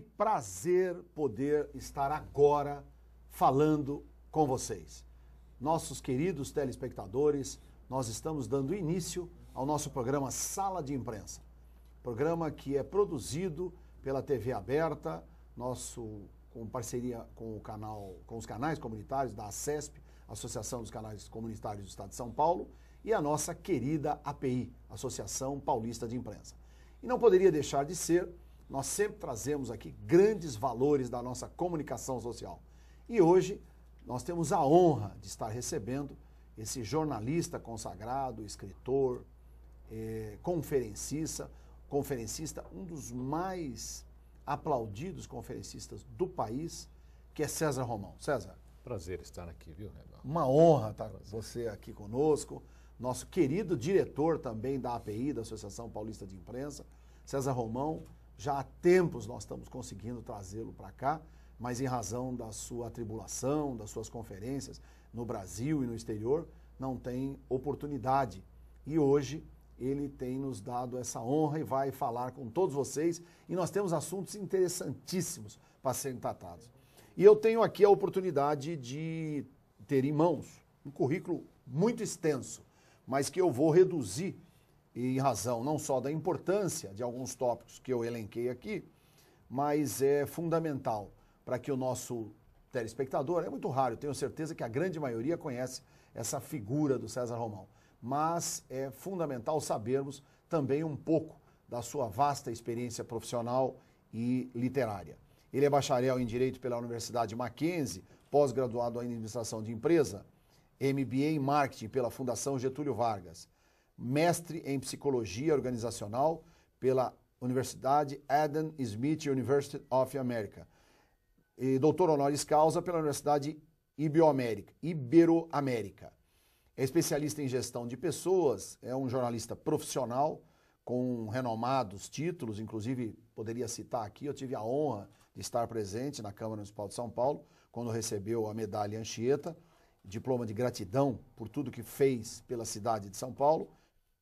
Que prazer poder estar agora falando com vocês. Nossos queridos telespectadores, nós estamos dando início ao nosso programa Sala de Imprensa. Programa que é produzido pela TV Aberta, com parceria com os canais comunitários da ACESP, Associação dos Canais Comunitários do Estado de São Paulo, e a nossa querida API, Associação Paulista de Imprensa. E não poderia deixar de ser, nós sempre trazemos aqui grandes valores da nossa comunicação social. E hoje nós temos a honra de estar recebendo esse jornalista consagrado, escritor, conferencista, um dos mais aplaudidos conferencistas do país, que é César Romão. César. Prazer estar aqui, viu, Renan? Uma honra estar você aqui conosco. Nosso querido diretor também da API, da Associação Paulista de Imprensa, César Romão. Já há tempos nós estamos conseguindo trazê-lo para cá, mas em razão da sua atribulação, das suas conferências no Brasil e no exterior, não tem oportunidade. E hoje ele tem nos dado essa honra e vai falar com todos vocês. E nós temos assuntos interessantíssimos para serem tratados. E eu tenho aqui a oportunidade de ter em mãos um currículo muito extenso, mas que eu vou reduzir em razão não só da importância de alguns tópicos que eu elenquei aqui, mas é fundamental para que o nosso telespectador, é muito raro, eu tenho certeza que a grande maioria conhece essa figura do César Romão, mas é fundamental sabermos também um pouco da sua vasta experiência profissional e literária. Ele é bacharel em Direito pela Universidade Mackenzie, pós-graduado em Administração de Empresa, MBA em Marketing pela Fundação Getúlio Vargas, mestre em Psicologia Organizacional pela Universidade Adam Smith University of America, e doutor honoris causa pela Universidade Ibero-América. É especialista em gestão de pessoas, é um jornalista profissional com renomados títulos, inclusive poderia citar aqui, eu tive a honra de estar presente na Câmara Municipal de São Paulo, quando recebeu a medalha Anchieta, diploma de gratidão por tudo que fez pela cidade de São Paulo,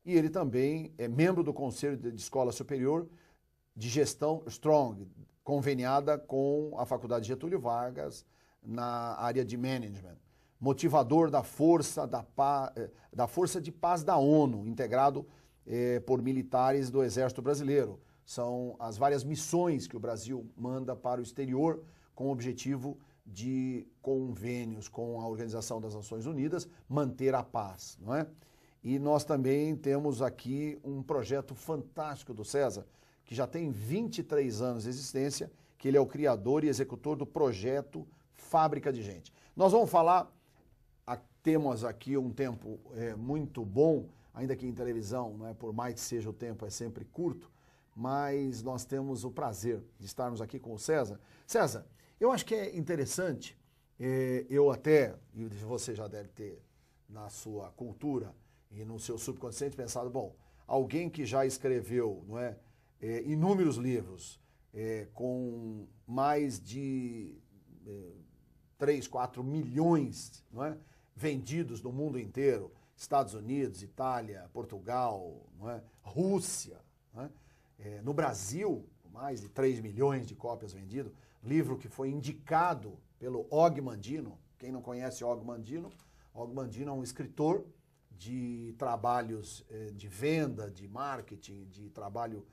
e ele também é membro do Conselho de Escola Superior de Gestão Strong, conveniada com a Faculdade Getúlio Vargas na área de Management. Motivador da Força de Paz da ONU, integrado por militares do Exército Brasileiro. São as várias missões que o Brasil manda para o exterior com o objetivo de convênios com a Organização das Nações Unidas, manter a paz, não é? E nós também temos aqui um projeto fantástico do César, que já tem 23 anos de existência, que ele é o criador e executor do projeto Fábrica de Gente. Nós vamos falar, temos aqui um tempo muito bom, ainda que em televisão, não é, por mais que seja o tempo, é sempre curto, mas nós temos o prazer de estarmos aqui com o César. César, eu acho que é interessante, e você já deve ter na sua cultura e no seu subconsciente pensado, bom, alguém que já escreveu, não é, inúmeros livros, com mais de 3, 4 milhões, não é, vendidos no mundo inteiro, Estados Unidos, Itália, Portugal, não é, Rússia, não é? No Brasil, mais de 3 milhões de cópias vendidas, livro que foi indicado pelo Og Mandino. Quem não conhece Og Mandino é um escritor de trabalhos de venda, de marketing, de trabalho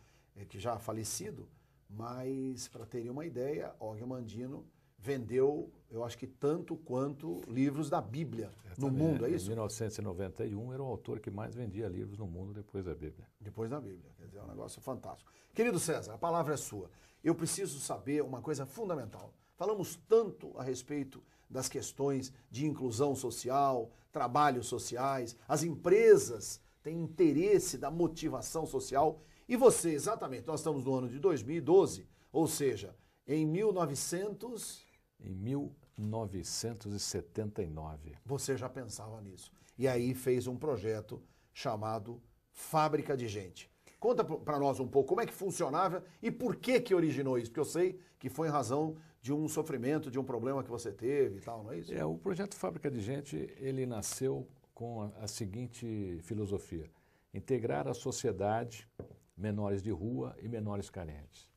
que já falecido, mas para terem uma ideia, Og Mandino vendeu, eu acho que tanto quanto livros da Bíblia no mundo, é isso? Em 1991 era o autor que mais vendia livros no mundo depois da Bíblia. Depois da Bíblia, quer dizer, é um negócio fantástico. Querido César, a palavra é sua. Eu preciso saber uma coisa fundamental. Falamos tanto a respeito das questões de inclusão social, trabalhos sociais, as empresas têm interesse da motivação social e você, exatamente, nós estamos no ano de 2012, ou seja, em 1979. Você já pensava nisso. E aí fez um projeto chamado Fábrica de Gente. Conta para nós um pouco como é que funcionava e por que originou isso, porque eu sei que foi em razão de um sofrimento, de um problema que você teve e tal, não é isso? O projeto Fábrica de Gente, ele nasceu com a seguinte filosofia: integrar a sociedade, menores de rua e menores carentes.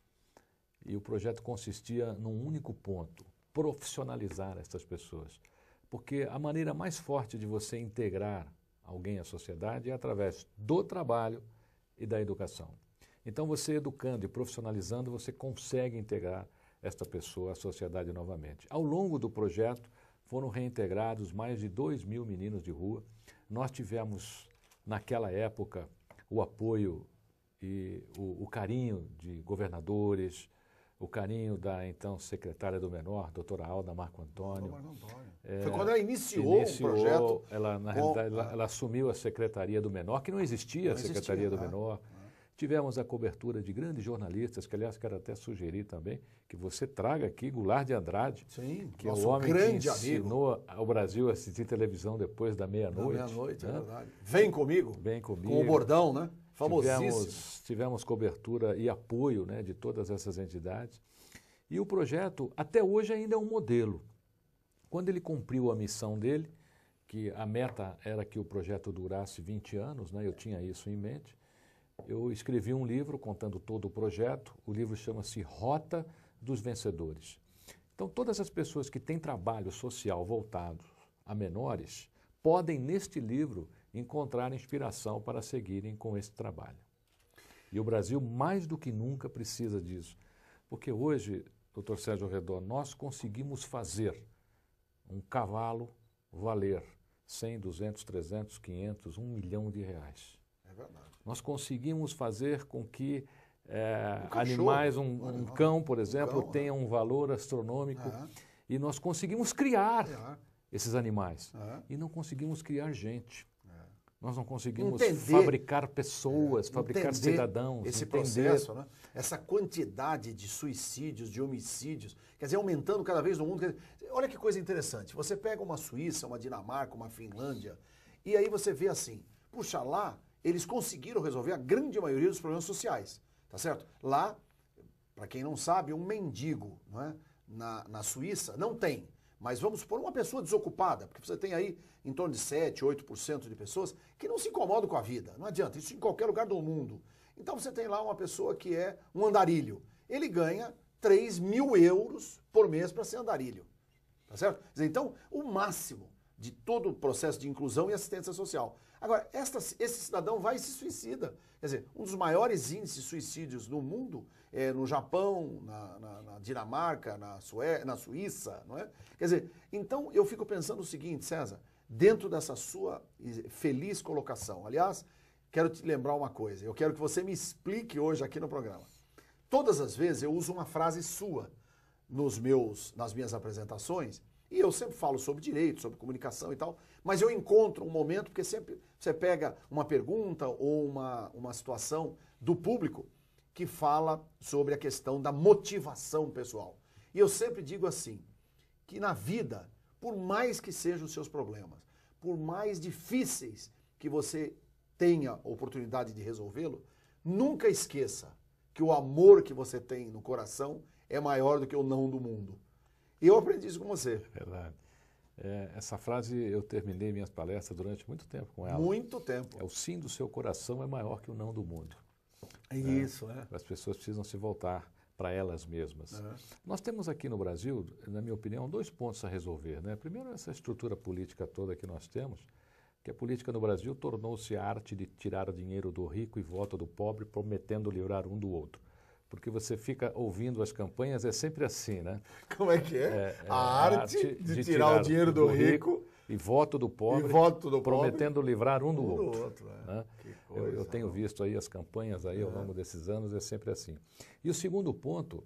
E o projeto consistia num único ponto: profissionalizar essas pessoas. Porque a maneira mais forte de você integrar alguém à sociedade é através do trabalho e da educação. Então, você educando e profissionalizando, você consegue integrar esta pessoa à sociedade novamente. Ao longo do projeto, foram reintegrados mais de 2.000 meninos de rua. Nós tivemos, naquela época, o apoio e o carinho de governadores, o carinho da então secretária do Menor, doutora Alda Marco Antônio. Foi quando ela iniciou o projeto. Ela, na realidade, ela assumiu a Secretaria do Menor, que não existia a Secretaria do Menor. Tivemos a cobertura de grandes jornalistas, que aliás quero até sugerir também que você traga aqui Goulart de Andrade, sim, que é o homem que ensinou ao Brasil a assistir televisão depois da meia-noite. Da meia-noite, né? É verdade. Vem comigo. Vem comigo. Com o bordão, né? Famosíssimo. Tivemos cobertura e apoio, né, de todas essas entidades. E o projeto, até hoje, ainda é um modelo. Quando ele cumpriu a missão dele, que a meta era que o projeto durasse 20 anos, né, eu tinha isso em mente, eu escrevi um livro contando todo o projeto. O livro chama-se Rota dos Vencedores. Então, todas as pessoas que têm trabalho social voltado a menores podem, neste livro, encontrar inspiração para seguirem com esse trabalho. E o Brasil, mais do que nunca, precisa disso. Porque hoje, doutor Sérgio Redor, nós conseguimos fazer um cavalo valer 100, 200, 300, 500, 1 milhão de reais. É verdade. Nós conseguimos fazer com que animais, um cão, por exemplo, tenha um valor astronômico. E nós conseguimos criar esses animais. E não conseguimos criar gente. Nós não conseguimos fabricar pessoas, fabricar cidadãos. Esse processo, né? Essa quantidade de suicídios, de homicídios, quer dizer, aumentando cada vez no mundo. Olha que coisa interessante. Você pega uma Suíça, uma Dinamarca, uma Finlândia, e aí você vê assim, puxa, lá eles conseguiram resolver a grande maioria dos problemas sociais, tá certo? Lá, para quem não sabe, um mendigo, não é? Na Suíça não tem. Mas vamos supor uma pessoa desocupada, porque você tem aí em torno de 7, 8% de pessoas que não se incomodam com a vida. Não adianta, isso em qualquer lugar do mundo. Então você tem lá uma pessoa que é um andarilho. Ele ganha 3.000 euros por mês para ser andarilho. Tá certo? Então, o máximo de todo o processo de inclusão e assistência social. Agora, esse cidadão vai e se suicida. Quer dizer, um dos maiores índices de suicídios no mundo é no Japão, na Dinamarca, na Suíça, não é? Quer dizer, então eu fico pensando o seguinte, César, dentro dessa sua feliz colocação, aliás, quero te lembrar uma coisa, eu quero que você me explique hoje aqui no programa. Todas as vezes eu uso uma frase sua nas minhas apresentações, e eu sempre falo sobre direito, sobre comunicação e tal, mas eu encontro um momento, porque sempre você pega uma pergunta ou uma situação do público que fala sobre a questão da motivação pessoal. E eu sempre digo assim, que na vida, por mais que sejam os seus problemas, por mais difíceis que você tenha oportunidade de resolvê-lo, nunca esqueça que o amor que você tem no coração é maior do que o não do mundo. E eu aprendi isso com você. Verdade. Essa frase eu terminei minhas palestras durante muito tempo com ela. Muito tempo. O sim do seu coração é maior que o não do mundo. Isso, As pessoas precisam se voltar para elas mesmas. Nós temos aqui no Brasil, na minha opinião, 2 pontos a resolver, né? Primeiro, essa estrutura política toda que nós temos, que a política no Brasil tornou-se a arte de tirar dinheiro do rico e voto do pobre, prometendo livrar um do outro. Porque você fica ouvindo as campanhas, é sempre assim, né? Como é que é? A arte de tirar o dinheiro do rico e voto do pobre, prometendo livrar um do outro. Né? Eu tenho visto aí as campanhas aí ao longo desses anos, é sempre assim. E o segundo ponto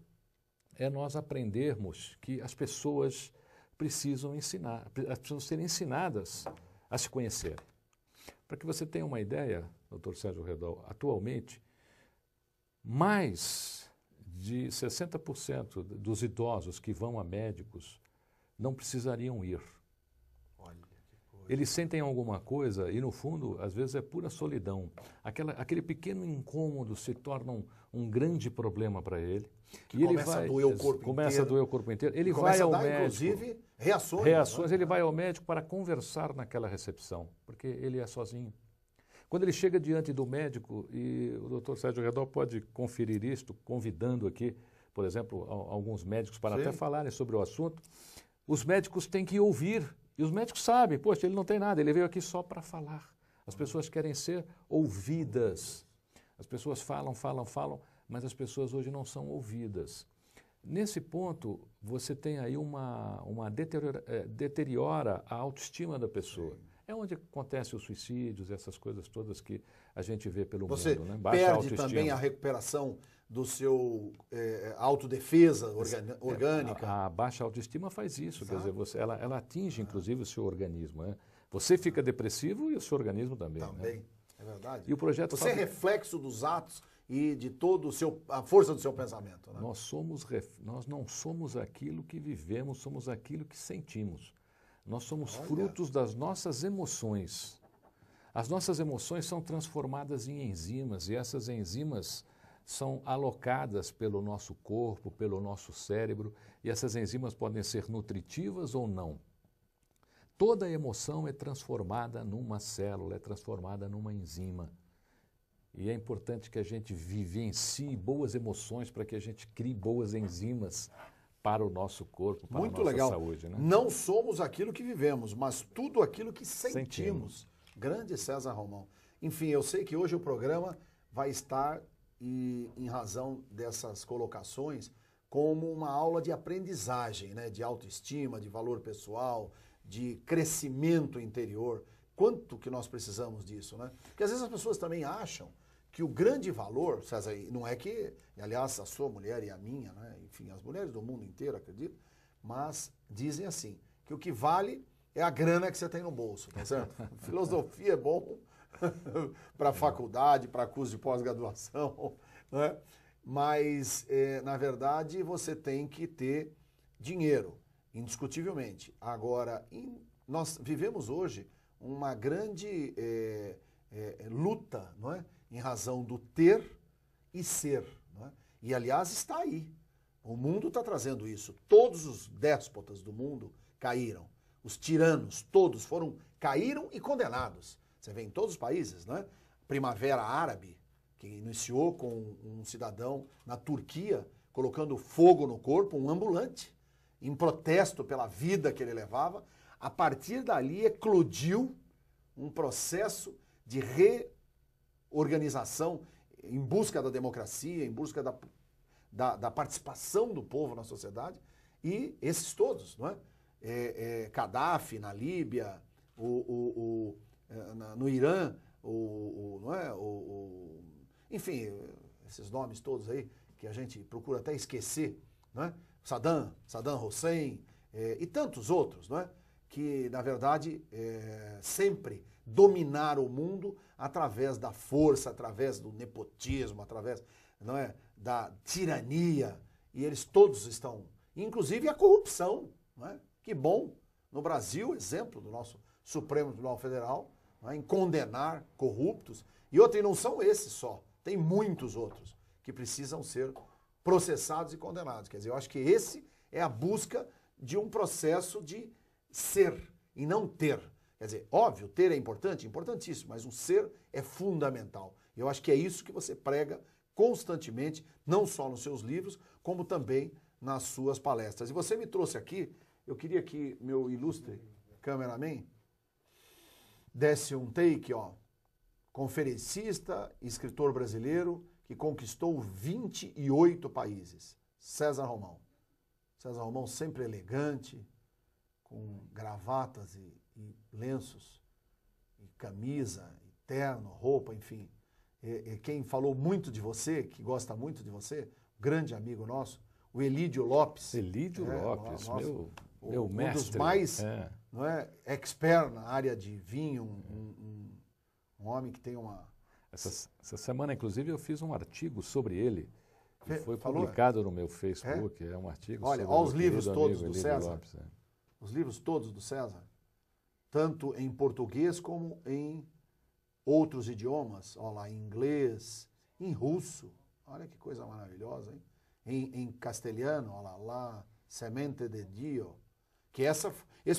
é nós aprendermos que as pessoas precisam serem ensinadas a se conhecerem. Para que você tenha uma ideia, doutor Sérgio Redol, atualmente, mais de 60% dos idosos que vão a médicos não precisariam ir. Olha que coisa. Eles sentem alguma coisa e, no fundo, às vezes é pura solidão. Aquele pequeno incômodo se torna um grande problema para ele. E ele começa a doer o corpo inteiro. Começa a doer o corpo inteiro. Ele vai ao médico. Inclusive, reações. Reações. Ele vai ao médico para conversar naquela recepção, porque ele é sozinho. Quando ele chega diante do médico, e o doutor Sérgio Redol pode conferir isto, convidando aqui por exemplo, alguns médicos para Sim. até falarem sobre o assunto, os médicos têm que ouvir. E os médicos sabem, poxa, ele não tem nada, ele veio aqui só para falar. As pessoas querem ser ouvidas. As pessoas falam, mas as pessoas hoje não são ouvidas. Nesse ponto, você tem aí deteriora a autoestima da pessoa. É onde acontecem os suicídios, essas coisas todas que a gente vê pelo Você mundo, né? Baixa perde autoestima. também a recuperação do seu autodefesa orgânica. A baixa autoestima faz isso, quer dizer, ela atinge inclusive o seu organismo. Né? Você fica depressivo e o seu organismo também. Também, né? é verdade. E o projeto Você é reflexo dos atos e de todo a força do seu pensamento. Né? Nós não somos aquilo que vivemos, somos aquilo que sentimos. Nós somos frutos das nossas emoções. As nossas emoções são transformadas em enzimas e essas enzimas são alocadas pelo nosso corpo, pelo nosso cérebro e essas enzimas podem ser nutritivas ou não. Toda emoção é transformada numa célula, é transformada numa enzima. E é importante que a gente vivencie boas emoções para que a gente crie boas enzimas para o nosso corpo, para Muito a nossa legal. saúde. Né? Não somos aquilo que vivemos, mas tudo aquilo que sentimos. Grande César Romão. Enfim, eu sei que hoje o programa vai estar, em razão dessas colocações, como uma aula de aprendizagem, né? De autoestima, de valor pessoal, de crescimento interior. Quanto que nós precisamos disso, né? Porque às vezes as pessoas também acham que o grande valor, César, não é que, aliás, a sua mulher e a minha, né? Enfim, as mulheres do mundo inteiro, acredito, mas dizem assim, que o que vale é a grana que você tem no bolso, tá certo? Filosofia é bom para faculdade, para curso de pós-graduação, né? Mas, na verdade, você tem que ter dinheiro, indiscutivelmente. Agora, nós vivemos hoje uma grande luta, não é? Em razão do ter e ser. Não é? E, aliás, está aí. O mundo está trazendo isso. Todos os déspotas do mundo caíram. Os tiranos, todos caíram e condenados. Você vê em todos os países, não é? Primavera Árabe, que iniciou com um cidadão na Turquia colocando fogo no corpo, um ambulante, em protesto pela vida que ele levava. A partir dali eclodiu um processo de reorganização em busca da democracia, em busca da participação do povo na sociedade. E esses todos, não é? Gaddafi na Líbia, no Irã, não é? Enfim, esses nomes todos aí que a gente procura até esquecer, não é? Saddam Hussein e tantos outros, não é? Que, na verdade, sempre dominaram o mundo através da força, através do nepotismo, através, não é, da tirania. E eles todos estão, inclusive a corrupção, não é? Que bom, no Brasil, exemplo do nosso Supremo Tribunal Federal, não é? Em condenar corruptos. E não são esses só, tem muitos outros que precisam ser processados e condenados. Quer dizer, eu acho que esse é a busca de um processo de ser e não ter. Quer dizer, óbvio, ter é importante, importantíssimo, mas o ser é fundamental. Eu acho que é isso que você prega constantemente, não só nos seus livros, como também nas suas palestras. E você me trouxe aqui, eu queria que meu ilustre cameraman desse um take, ó. Conferencista, escritor brasileiro, que conquistou 28 países. César Romão. César Romão sempre elegante, com gravatas e lenços, e camisa, e terno, roupa, enfim. Quem falou muito de você, que gosta muito de você, grande amigo nosso, o Elídio Lopes. Elídio Lopes, nosso, meu mestre. Um dos mais não é, expert na área de vinho, um homem que tem uma... Essa semana, inclusive, eu fiz um artigo sobre ele, que foi Falou? publicado no meu Facebook. É um artigo Olha, sobre os livros todos do Elídio César. Lopes, Os livros todos do César, tanto em português como em outros idiomas, olha lá, em inglês, em russo, olha que coisa maravilhosa, hein? Em castelhano, olha lá, Semente de Dio, que esse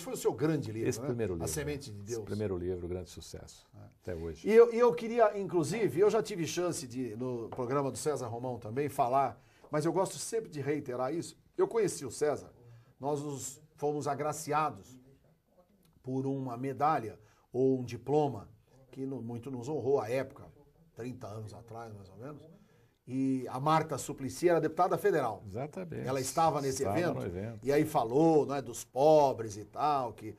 foi o seu grande livro, esse né? primeiro livro, A Semente de Deus. Esse primeiro livro, grande sucesso, até hoje. E eu queria, inclusive, eu já tive chance de, no programa do César Romão também, falar mas eu gosto sempre de reiterar isso. Eu conheci o César, nós fomos agraciados por uma medalha ou um diploma que muito nos honrou à época, 30 anos atrás, mais ou menos. E a Marta Suplicy era deputada federal. Exatamente. Ela estava nesse evento, no evento, e aí falou, não é, dos pobres e tal, que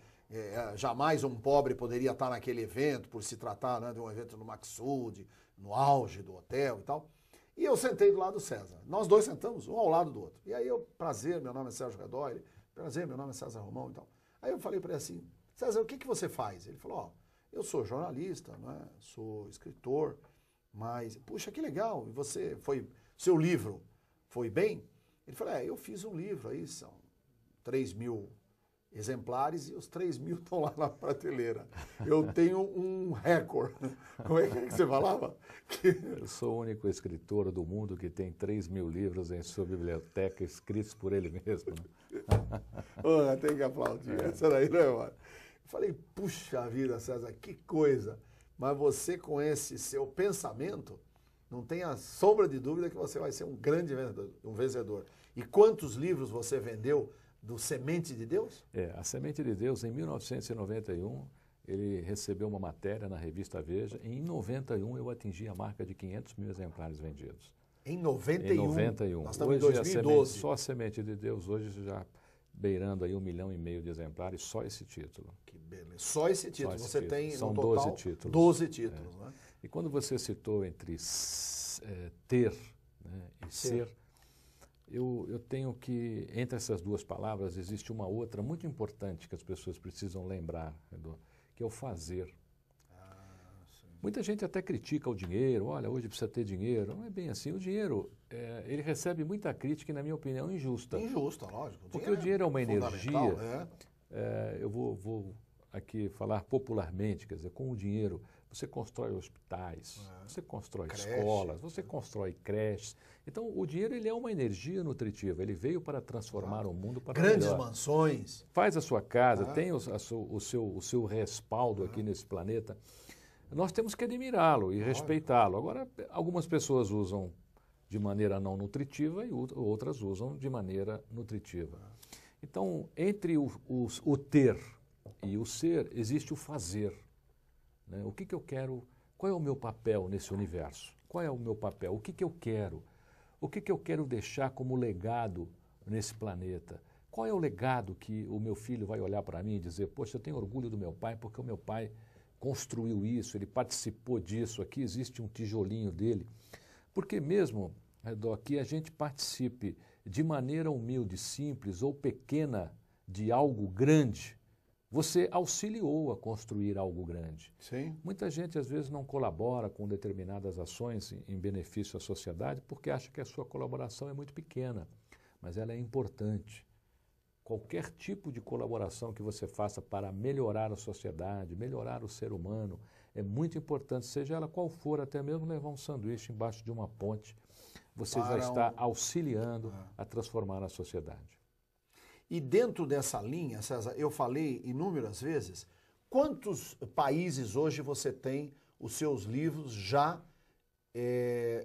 jamais um pobre poderia estar naquele evento, por se tratar, né, de um evento no Maxud, no auge do hotel e tal. E eu sentei do lado do César. Nós dois sentamos, um ao lado do outro. E aí eu, prazer, meu nome é Sérgio Redó, ele, prazer, meu nome é César Romão e tal. Aí eu falei para ele assim, César, o que você faz? Ele falou, ó, eu sou jornalista, não é? Sou escritor, mas, puxa, que legal, e você seu livro foi bem? Ele falou, eu fiz um livro aí, são 3.000 exemplares e os 3.000 estão lá na prateleira. Eu tenho um recorde. Como é que você falava? Eu sou o único escritor do mundo que tem 3.000 livros em sua biblioteca escritos por ele mesmo. Né? Tem que aplaudir. Essa daí não é hora. Eu falei, puxa vida, César, que coisa. Mas você, com esse seu pensamento, não tem a sombra de dúvida que você vai ser um grande vencedor. E quantos livros você vendeu do Semente de Deus? A Semente de Deus, em 1991, ele recebeu uma matéria na revista Veja. Em 91, eu atingi a marca de 500.000 exemplares vendidos. Em 91? Em 91. Nós estamos hoje, em 2012. Só a Semente de Deus, hoje já beirando aí 1,5 milhão de exemplares, só esse título. Que beleza. Só esse título. Você tem, São no total, 12 títulos. 12 títulos, né? E quando você citou entre ter, né, e ser, eu tenho que, entre essas duas palavras, existe uma outra muito importante que as pessoas precisam lembrar, que é o fazer. Muita gente até critica o dinheiro, olha, hoje precisa ter dinheiro. Não é bem assim. O dinheiro, ele recebe muita crítica e, na minha opinião, injusta. Injusta, lógico. Porque o dinheiro é uma energia. Eu vou aqui falar popularmente, quer dizer, com o dinheiro você constrói hospitais, você constrói escolas, você constrói creches. Então, o dinheiro ele é uma energia nutritiva, ele veio para transformar o mundo para grandes melhor. Mansões. Faz a sua casa, tem o seu respaldo aqui nesse planeta. Nós temos que admirá-lo e respeitá-lo. Agora, algumas pessoas usam de maneira não nutritiva e outras usam de maneira nutritiva. Então, entre o ter e o ser, existe o fazer. Né? O que eu quero? Qual é o meu papel nesse universo? Qual é o meu papel? O que eu quero? O que eu quero deixar como legado nesse planeta? Qual é o legado que o meu filho vai olhar para mim e dizer, poxa, eu tenho orgulho do meu pai porque o meu pai construiu isso, ele participou disso, aqui existe um tijolinho dele. Porque mesmo, Redó, que a gente participe de maneira humilde, simples ou pequena de algo grande, você auxiliou a construir algo grande. Sim. Muita gente, às vezes, não colabora com determinadas ações em benefício à sociedade porque acha que a sua colaboração é muito pequena, mas ela é importante. Qualquer tipo de colaboração que você faça para melhorar a sociedade, melhorar o ser humano, é muito importante, seja ela qual for, até mesmo levar um sanduíche embaixo de uma ponte, você já está auxiliando a transformar a sociedade. E dentro dessa linha, César, eu falei inúmeras vezes, quantos países hoje você tem os seus livros já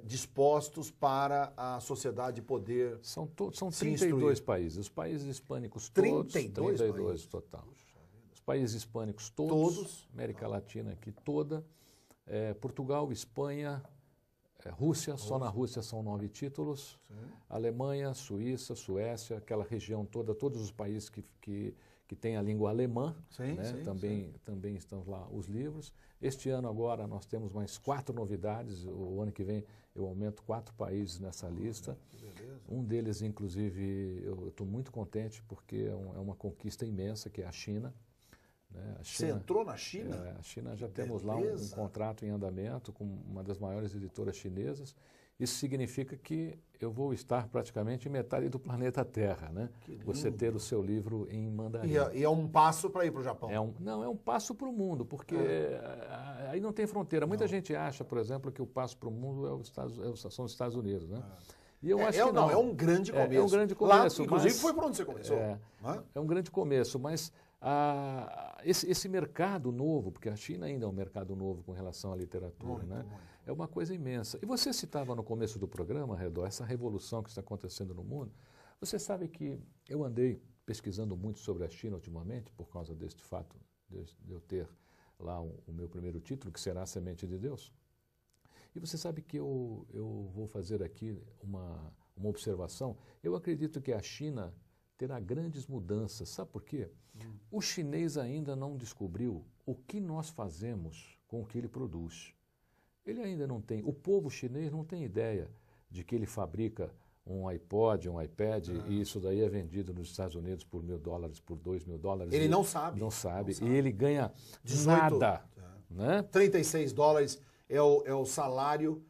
dispostos para a sociedade poder São 32 países, os países hispânicos todos, 32 total. Os países hispânicos todos, América Latina aqui toda, Portugal, Espanha, Rússia, só na Rússia são 9 títulos, Alemanha, Suíça, Suécia, aquela região toda, todos os países que têm a língua alemã, também estão lá os livros. Este ano agora nós temos mais 4 novidades, o ano que vem eu aumento 4 países nessa lista. Um deles, inclusive, eu estou muito contente porque é uma conquista imensa, que é a China. Né? Você entrou na China? A China já temos lá um contrato em andamento com uma das maiores editoras chinesas. Isso significa que eu vou estar praticamente em metade do planeta Terra, né? Você ter o seu livro em mandarim. E é um passo para ir para o Japão? Não, é um passo para o mundo, porque aí não tem fronteira. Muita gente acha, por exemplo, que o passo para o mundo são os Estados Unidos, né? E eu acho que não. É um grande começo. É um grande começo. Lá, inclusive, foi para onde você começou. É um grande começo, mas esse mercado novo, porque a China ainda é um mercado novo com relação à literatura, né? É uma coisa imensa. E você citava no começo do programa, Redó, essa revolução que está acontecendo no mundo. Você sabe que eu andei pesquisando muito sobre a China ultimamente, por causa deste fato de eu ter lá o meu primeiro título, que será a Semente de Deus. E você sabe que eu vou fazer aqui uma observação. Eu acredito que a China terá grandes mudanças. Sabe por quê? O chinês ainda não descobriu o que nós fazemos com o que ele produz. Ele ainda não tem, o povo chinês não tem ideia de que ele fabrica um iPod, um iPad, e isso daí é vendido nos Estados Unidos por $1.000, por $2.000. Ele não sabe. Não sabe. E ele ganha 18, nada. Né? $36 é o salário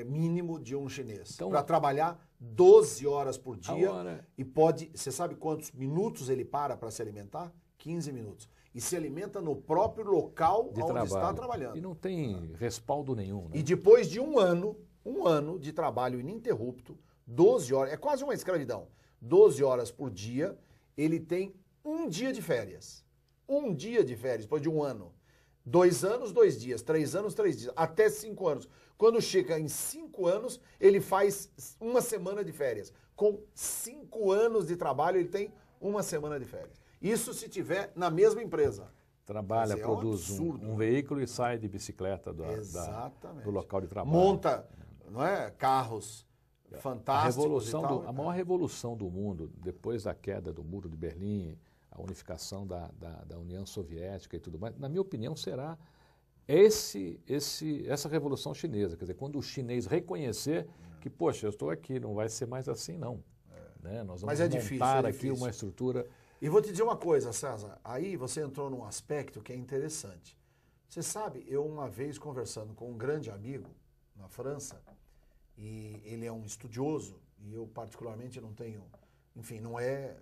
mínimo de um chinês. Então, para trabalhar 12 horas por dia. E pode. Você sabe quantos minutos ele para se alimentar? 15 minutos. E se alimenta no próprio local onde está trabalhando. E não tem respaldo nenhum. Né? E depois de um ano de trabalho ininterrupto, 12 horas, é quase uma escravidão, 12 horas por dia, ele tem um dia de férias. Um dia de férias, depois de um ano. 2 anos, 2 dias. 3 anos, 3 dias. Até 5 anos. Quando chega em 5 anos, ele faz uma semana de férias. Com 5 anos de trabalho, ele tem uma semana de férias. Isso se tiver na mesma empresa. Trabalha, produz um veículo e sai de bicicleta do local de trabalho. Monta, não é, carros fantásticos. A maior revolução do mundo, depois da queda do Muro de Berlim, a unificação da União Soviética e tudo mais, na minha opinião, será essa revolução chinesa. Quer dizer, quando o chinês reconhecer que, poxa, eu estou aqui, não vai ser mais assim, não. Né? Nós vamos montar aqui uma estrutura. E vou te dizer uma coisa, César, aí você entrou num aspecto que é interessante. Você sabe, eu uma vez conversando com um grande amigo na França, e ele é um estudioso, e eu particularmente não tenho, enfim, não é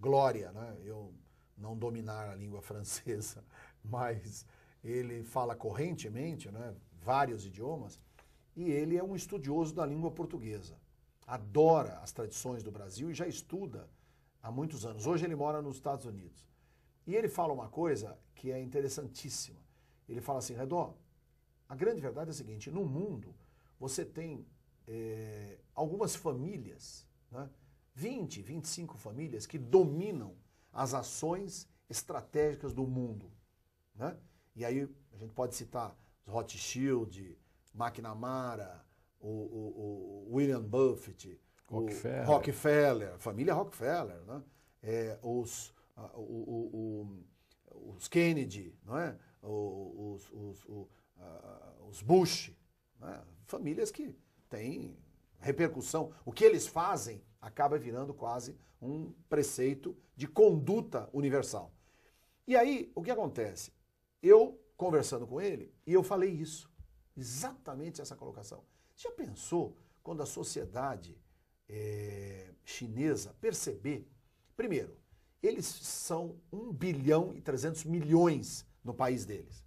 glória, né? Eu não dominar a língua francesa, mas ele fala correntemente, né? Vários idiomas, e ele é um estudioso da língua portuguesa. Adora as tradições do Brasil e já estuda há muitos anos. Hoje ele mora nos Estados Unidos. E ele fala uma coisa que é interessantíssima. Ele fala assim, Redó, a grande verdade é a seguinte, no mundo você tem algumas famílias, né? 20, 25 famílias que dominam as ações estratégicas do mundo. Né? E aí a gente pode citar os Rothschild, McNamara, o William Buffett, Rockefeller, família Rockefeller, né? Os Kennedy, não é? Os Bush, né? Famílias que têm repercussão. O que eles fazem acaba virando quase um preceito de conduta universal. E aí, o que acontece? Eu, conversando com ele, e eu falei isso, exatamente essa colocação. Já pensou quando a sociedade chinesa perceber? Primeiro, eles são 1 bilhão e 300 milhões no país deles.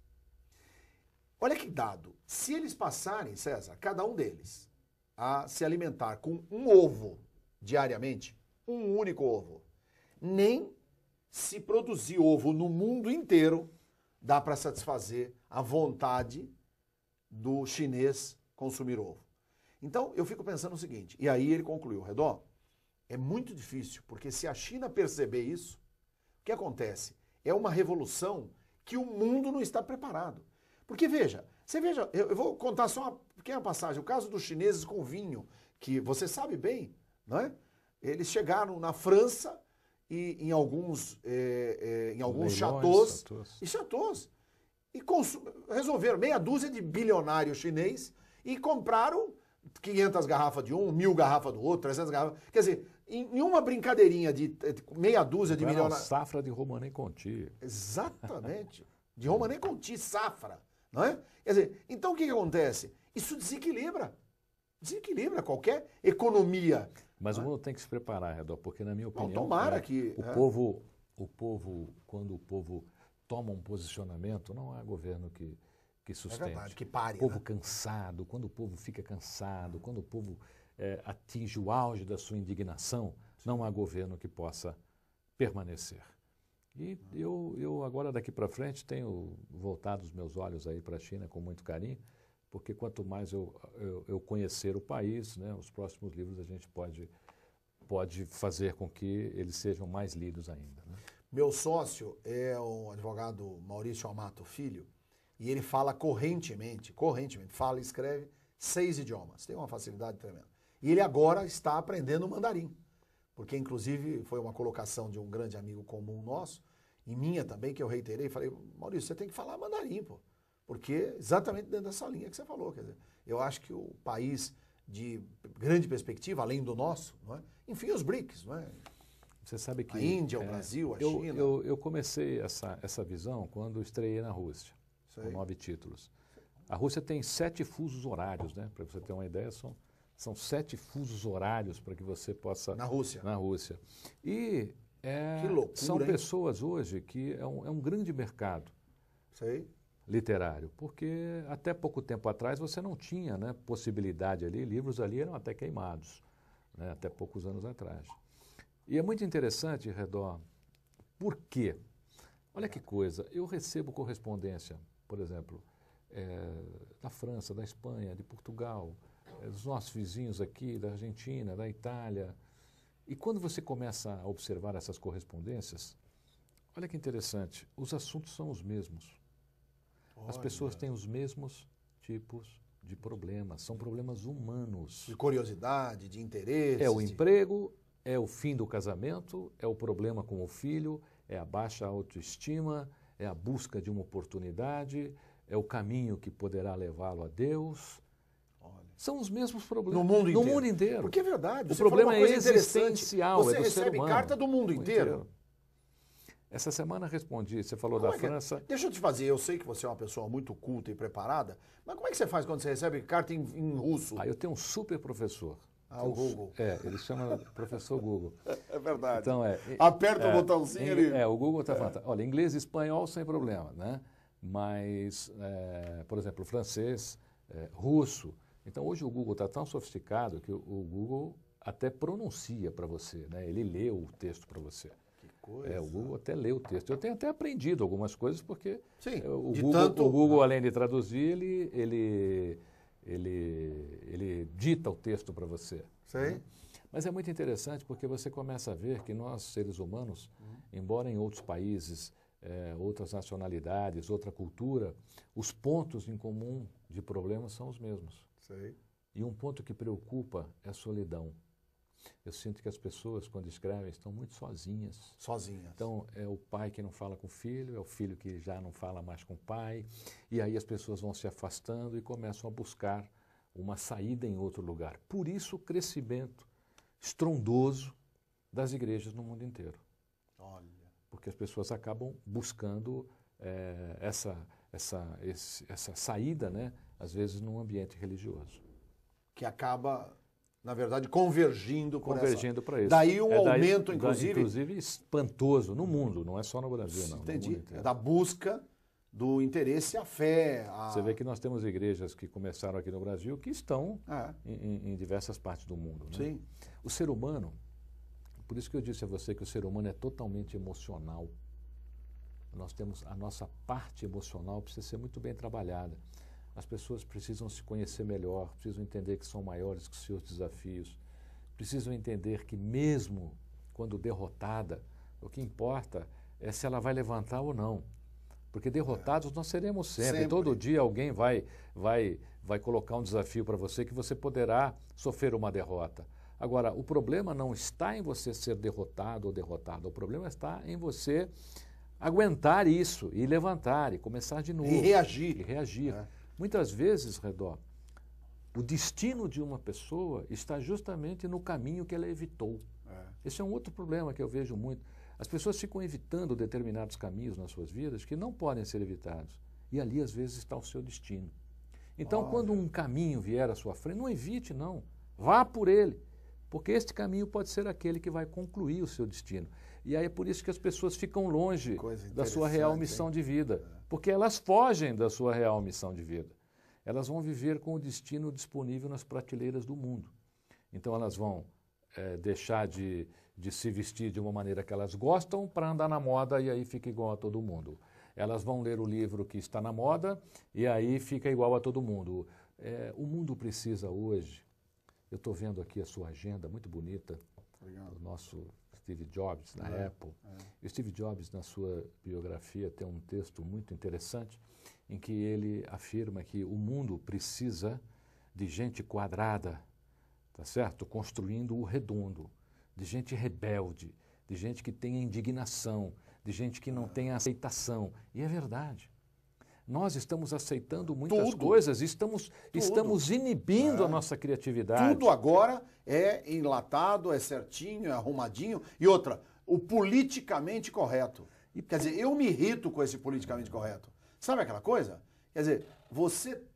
Olha que dado, se eles passarem, César, cada um deles, a se alimentar com um ovo diariamente, um único ovo, nem se produzir ovo no mundo inteiro, dá para satisfazer a vontade do chinês consumir ovo. Então, eu fico pensando o seguinte, e aí ele concluiu, Redó, é muito difícil, porque se a China perceber isso, o que acontece? É uma revolução que o mundo não está preparado. Porque veja, eu vou contar só uma pequena passagem, o caso dos chineses com vinho, que você sabe bem, não é? Eles chegaram na França e em alguns chateaus, e resolveram meia dúzia de bilionários chineses e compraram 500 garrafas de um, 1000 garrafas do outro, 300 garrafas. Quer dizer, em uma brincadeirinha de meia dúzia de milionários. Safra de Romanée Conti. Exatamente. De Romanée Conti, safra. Não é? Quer dizer, então o que acontece? Isso desequilibra. Desequilibra qualquer economia. Mas o mundo tem que se preparar, Redó, porque na minha opinião... Não, tomara que... O povo, quando o povo toma um posicionamento, não há governo que sustente. É verdade, que pare. O povo cansado, quando o povo fica cansado, quando o povo atinge o auge da sua indignação, não há governo que possa permanecer. E eu agora daqui para frente tenho voltado os meus olhos aí para a China com muito carinho, porque quanto mais eu conhecer o país, né, os próximos livros a gente pode fazer com que eles sejam mais lidos ainda. Né? Meu sócio é o advogado Maurício Amato Filho, e ele fala correntemente, fala e escreve 6 idiomas, tem uma facilidade tremenda. E ele agora está aprendendo mandarim, porque inclusive foi uma colocação de um grande amigo comum nosso, e minha também, que eu reiterei, falei, Maurício, você tem que falar mandarim, pô, porque exatamente dentro dessa linha que você falou, quer dizer, eu acho que o país de grande perspectiva, além do nosso, não é? Enfim, os BRICS, não é? Você sabe que a Índia, o Brasil, a China. Eu comecei essa visão quando estreiei na Rússia, com 9 títulos. A Rússia tem 7 fusos horários, né? Para você ter uma ideia, são 7 fusos horários para que você possa... Na Rússia. Na Rússia. E que loucura, são hein? pessoas hoje que é um grande mercado literário, porque até pouco tempo atrás você não tinha, né, possibilidade ali, livros ali eram até queimados, né, até poucos anos atrás. E é muito interessante, Redó, por quê? Olha que coisa, eu recebo correspondência, por exemplo, da França, da Espanha, de Portugal, dos nossos vizinhos aqui, da Argentina, da Itália. E quando você começa a observar essas correspondências, olha que interessante, os assuntos são os mesmos. As pessoas têm os mesmos tipos de problemas, são problemas humanos. De curiosidade, de interesse. É o emprego, é o fim do casamento, é o problema com o filho, é a baixa autoestima, é a busca de uma oportunidade, é o caminho que poderá levá-lo a Deus. São os mesmos problemas. No mundo inteiro. Porque é verdade. O problema é existencial, você é do ser recebe humano. Carta do mundo inteiro. Essa semana respondi, você falou da França. Deixa eu te fazer, eu sei que você é uma pessoa muito culta e preparada, mas como é que você faz quando você recebe carta em russo? Eu tenho um super professor. O Google. Ele chama professor Google. É verdade. Então, aperta o botãozinho ali. O Google está falando. Olha, inglês e espanhol sem problema, né? Mas, por exemplo, francês, russo. Então, hoje o Google está tão sofisticado que o Google até pronuncia para você, né? Ele lê o texto para você. Que coisa. O Google até lê o texto. Eu tenho até aprendido algumas coisas porque o Google, além de traduzir, ele dita o texto para você. Sei. Mas é muito interessante porque você começa a ver que nós, seres humanos, embora em outros países, outras nacionalidades, outra cultura, os pontos em comum de problemas são os mesmos. Sei. E um ponto que preocupa é a solidão. Eu sinto que as pessoas, quando escrevem, estão muito sozinhas. Então, é o pai que não fala com o filho, é o filho que já não fala mais com o pai, e aí as pessoas vão se afastando e começam a buscar uma saída em outro lugar. Por isso, o crescimento estrondoso das igrejas no mundo inteiro. Olha. Porque as pessoas acabam buscando essa saída, né, às vezes, num ambiente religioso. Que acaba, na verdade, convergindo para isso. Daí aumento, inclusive... Inclusive espantoso no mundo, não é só no Brasil, não. Entendi. É da busca do interesse à fé. Você vê que nós temos igrejas que começaram aqui no Brasil que estão em diversas partes do mundo. Né? Sim. O ser humano, por isso que eu disse a você que o ser humano é totalmente emocional. Nós temos a nossa parte emocional precisa ser muito bem trabalhada. As pessoas precisam se conhecer melhor, precisam entender que são maiores que os seus desafios, precisam entender que mesmo quando derrotada, o que importa é se ela vai levantar ou não. Porque derrotados nós seremos sempre. Todo dia alguém vai colocar um desafio para você que você poderá sofrer uma derrota. Agora, o problema não está em você ser derrotado ou derrotada, o problema está em você aguentar isso e levantar e começar de novo. E reagir. Muitas vezes, Redó, o destino de uma pessoa está justamente no caminho que ela evitou. Esse é um outro problema que eu vejo muito. As pessoas ficam evitando determinados caminhos nas suas vidas que não podem ser evitados. E ali, às vezes, está o seu destino. Então, quando um caminho vier à sua frente, não evite, não. Vá por ele. Porque este caminho pode ser aquele que vai concluir o seu destino. E aí é por isso que as pessoas ficam longe da sua real missão de vida. Porque elas fogem da sua real missão de vida. Elas vão viver com o destino disponível nas prateleiras do mundo. Então elas vão deixar de de se vestir de uma maneira que elas gostam para andar na moda e aí fica igual a todo mundo. Elas vão ler o livro que está na moda e aí fica igual a todo mundo. O mundo precisa hoje, eu estou vendo aqui a sua agenda muito bonita, o nosso Steve Jobs, na Apple. O Steve Jobs, na sua biografia, tem um texto muito interessante em que ele afirma que o mundo precisa de gente quadrada, tá certo? Construindo o redondo, de gente rebelde, de gente que tenha indignação, de gente que não tenha aceitação. E é verdade. Nós estamos aceitando muitas coisas, estamos inibindo a nossa criatividade. Tudo agora é enlatado, é certinho, é arrumadinho. E outra, o politicamente correto. Quer dizer, eu me irrito com esse politicamente correto. Sabe aquela coisa? Quer dizer,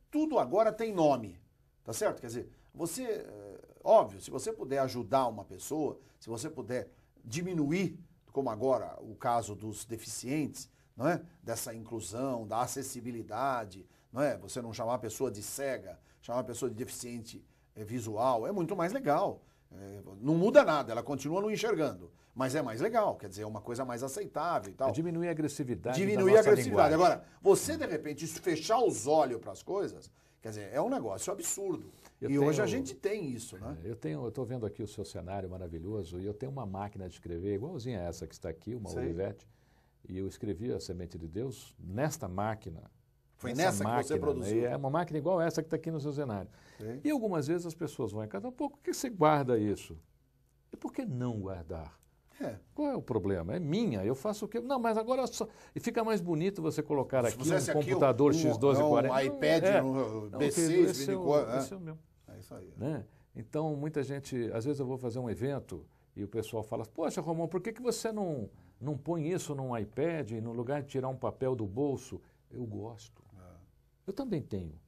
tudo agora tem nome, tá certo? Quer dizer, óbvio, se você puder ajudar uma pessoa, se você puder diminuir, como agora o caso dos deficientes, não é? Dessa inclusão, da acessibilidade, não é? Você não chamar a pessoa de cega, chamar a pessoa de deficiente visual, é muito mais legal. Não muda nada, ela continua não enxergando, mas é mais legal, quer dizer, é uma coisa mais aceitável e tal. Diminuir a agressividade. Diminuir a agressividade. Agora, você de repente fechar os olhos para as coisas, quer dizer, é um negócio absurdo. Hoje a gente tem isso, né? Eu estou vendo aqui o seu cenário maravilhoso e eu tenho uma máquina de escrever igualzinha a essa que está aqui, uma Olivetti. E eu escrevi a Semente de Deus nesta máquina. Foi nessa máquina, que você produziu? É uma máquina igual essa que está aqui no seu cenário. Sim. E algumas vezes as pessoas vão em casa, pô, por que você guarda isso? E por que não guardar? Qual é o problema? É minha, eu faço o quê? Não, mas agora só... E fica mais bonito você colocar aqui um computador X1240. Um iPad, um B6, esse é o meu. É isso aí. Né? Então, muita gente... Às vezes eu vou fazer um evento e o pessoal fala, poxa, Romão, por que você não põe isso num iPad, no lugar de tirar um papel do bolso? Eu gosto. Eu também tenho.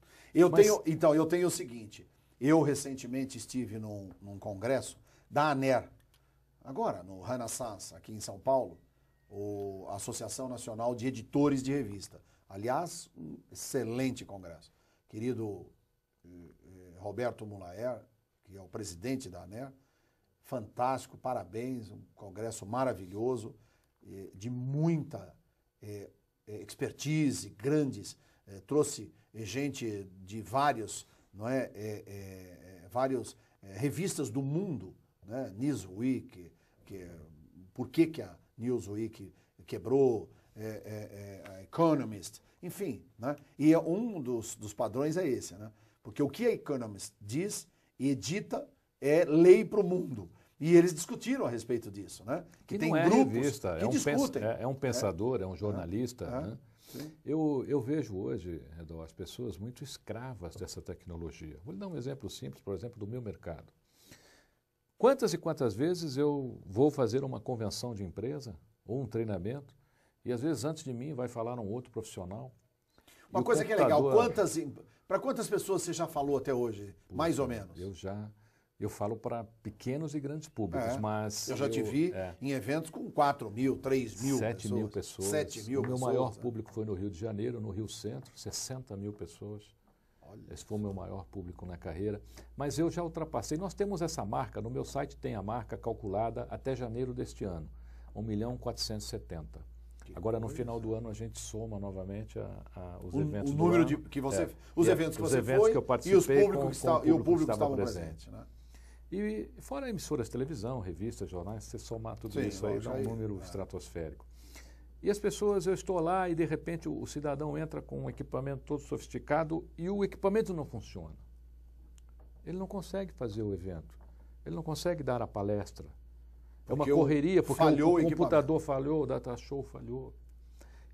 Então, eu tenho o seguinte. Eu recentemente estive num congresso da ANER, agora no Renaissance, aqui em São Paulo, a Associação Nacional de Editores de Revista. Aliás, um excelente congresso. Querido Roberto Mulaer, que é o presidente da ANER, fantástico, parabéns, um congresso maravilhoso, de muita expertise, grandes, trouxe gente de vários, revistas do mundo, né? Newsweek, por que a Newsweek quebrou, a Economist, enfim, né? E um dos padrões é esse, né? Porque o que a Economist diz e edita é lei para o mundo. E eles discutiram a respeito disso, né? Que tem grupos revista, que discutem. É um pensador, é um jornalista. Né? Eu vejo hoje, Redor, as pessoas muito escravas dessa tecnologia. Vou lhe dar um exemplo simples, por exemplo, do meu mercado. Quantas e quantas vezes eu vou fazer uma convenção de empresa ou um treinamento e às vezes antes de mim vai falar um outro profissional. Uma coisa que é legal, para quantas pessoas você já falou até hoje, mais ou menos? Eu falo para pequenos e grandes públicos, mas... Eu já te vi em eventos com 4 mil, 3 mil 7 mil pessoas. 7 mil pessoas. O meu maior público foi no Rio de Janeiro, no Rio Centro, 60 mil pessoas. Olha, esse foi o meu maior público na carreira. Mas eu já ultrapassei. Nós temos essa marca, no meu site tem a marca calculada até janeiro deste ano, 1.470.000. Agora, no final do ano, a gente soma novamente os eventos o número do ano. Os eventos que você foi que eu participei e o público que estava presente. Né? E fora emissoras de televisão, revistas, jornais, você somar tudo isso aí dá um número estratosférico. E as pessoas, eu estou lá e de repente o cidadão entra com um equipamento todo sofisticado e o equipamento não funciona. Ele não consegue fazer o evento, ele não consegue dar a palestra. É uma correria, porque o computador falhou, o data show falhou.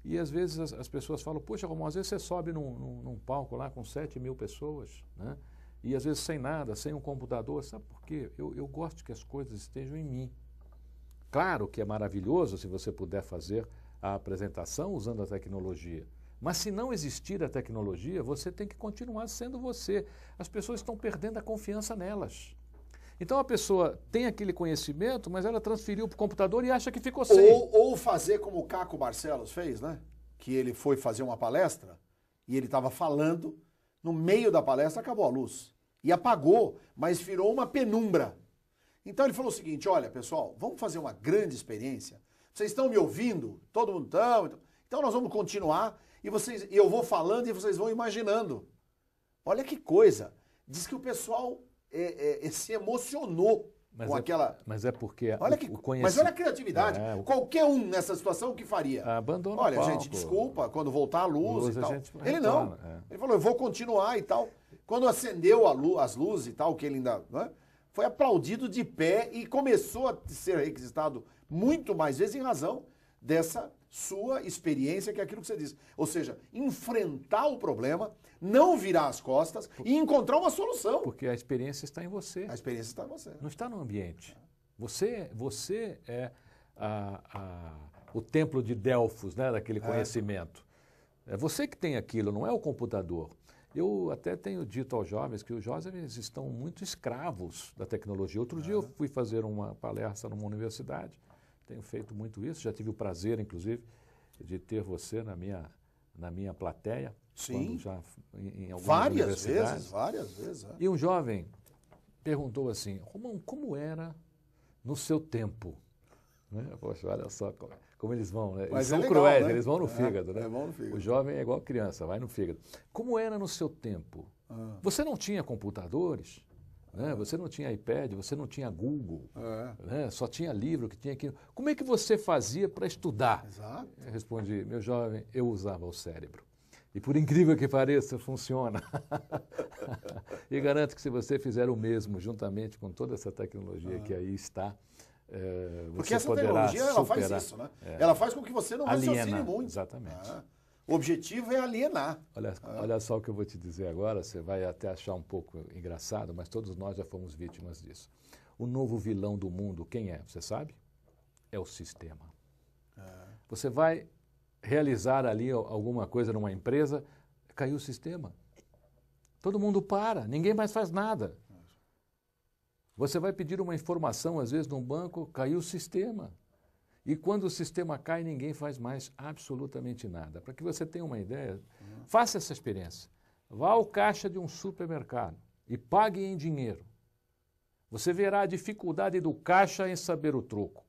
E às vezes as pessoas falam, poxa, Romão, às vezes você sobe num palco lá com 7 mil pessoas, né? E às vezes sem nada, sem um computador. Sabe por quê? Eu gosto que as coisas estejam em mim. Claro que é maravilhoso se você puder fazer a apresentação usando a tecnologia. Mas se não existir a tecnologia, você tem que continuar sendo você. As pessoas estão perdendo a confiança nelas. Então a pessoa tem aquele conhecimento, mas ela transferiu para o computador e acha que ficou sem. Ou fazer como o Caco Barcelos fez, né? Que ele foi fazer uma palestra e ele estava falando, no meio da palestra acabou a luz. E apagou, mas virou uma penumbra. Então ele falou o seguinte, olha pessoal, vamos fazer uma grande experiência. Vocês estão me ouvindo? Todo mundo está? Então nós vamos continuar e eu vou falando e vocês vão imaginando. Olha que coisa. Diz que o pessoal se emocionou com aquela... Mas é porque olha que, mas olha a criatividade. Qualquer um nessa situação, o que faria? Abandona olha, o palco. gente, desculpa, quando voltar a luz e tal. Ele retorna, não. Ele falou, eu vou continuar e tal. Quando acendeu as luzes e tal, que ele ainda... Né, foi aplaudido de pé e começou a ser requisitado muito mais vezes em razão dessa sua experiência, que é aquilo que você disse. Ou seja, enfrentar o problema, não virar as costas e encontrar uma solução. Porque a experiência está em você. A experiência está em você. Não está no ambiente. Você é o templo de Delfos, né, daquele conhecimento. É você que tem aquilo, não é o computador. Eu até tenho dito aos jovens que os jovens estão muito escravos da tecnologia. Outro dia eu fui fazer uma palestra numa universidade, tenho feito muito isso, já tive o prazer, inclusive, de ter você na minha plateia. Sim, já, em algumas universidades. Várias vezes. É. E um jovem perguntou assim, Romão, como era no seu tempo? Né? Poxa, olha só como eles vão, né? Eles são legal, cruéis, né? Eles vão no fígado, né? Vão no fígado. O jovem é igual criança, vai no fígado. Como era no seu tempo? Você não tinha computadores, né? Você não tinha iPad, você não tinha Google, né? Só tinha livro que tinha aqui. Como é que você fazia para estudar? Exato. Eu respondi, meu jovem, eu usava o cérebro. E por incrível que pareça, funciona. E garanto que se você fizer o mesmo, juntamente com toda essa tecnologia que aí está, porque essa tecnologia ela faz isso, né? Ela faz com que você não raciocine muito. Exatamente. O objetivo é alienar. Olha só o que eu vou te dizer agora, você vai até achar um pouco engraçado, mas todos nós já fomos vítimas disso. O novo vilão do mundo, quem é? Você sabe? É o sistema. Você vai realizar ali alguma coisa numa empresa, caiu o sistema. Todo mundo para, ninguém mais faz nada. Você vai pedir uma informação, às vezes, num banco, caiu o sistema. E quando o sistema cai, ninguém faz mais absolutamente nada. Para que você tenha uma ideia, faça essa experiência. Vá ao caixa de um supermercado e pague em dinheiro. Você verá a dificuldade do caixa em saber o troco.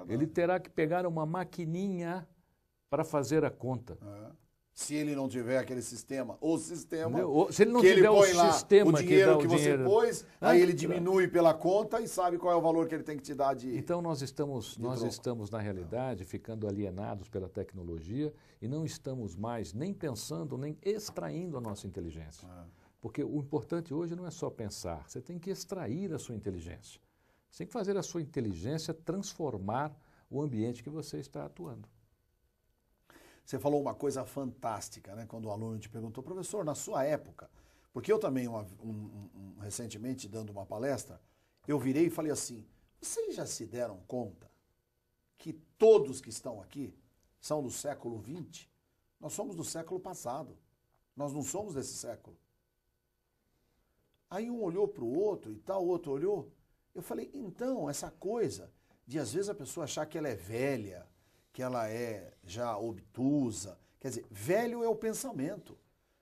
Ele terá que pegar uma maquininha para fazer a conta. Se ele não tiver aquele sistema, o sistema, se ele não que tiver ele põe o lá sistema o dinheiro que dá o você dinheiro. pôs, aí ele diminui pela conta e sabe qual é o valor que ele tem que te dar de... Então nós estamos, na realidade, ficando alienados pela tecnologia e não estamos mais nem pensando, nem extraindo a nossa inteligência. Porque o importante hoje não é só pensar, você tem que extrair a sua inteligência. Você tem que fazer a sua inteligência transformar o ambiente que você está atuando. Você falou uma coisa fantástica, né? Quando o aluno te perguntou, professor, na sua época, porque eu também, recentemente, dando uma palestra, eu virei e falei assim, vocês já se deram conta que todos que estão aqui são do século XX? Nós somos do século passado, nós não somos desse século. Aí um olhou para o outro e tal, o outro olhou. Eu falei, então, essa coisa de às vezes a pessoa achar que ela é velha, que ela é já obtusa. Quer dizer, velho é o pensamento.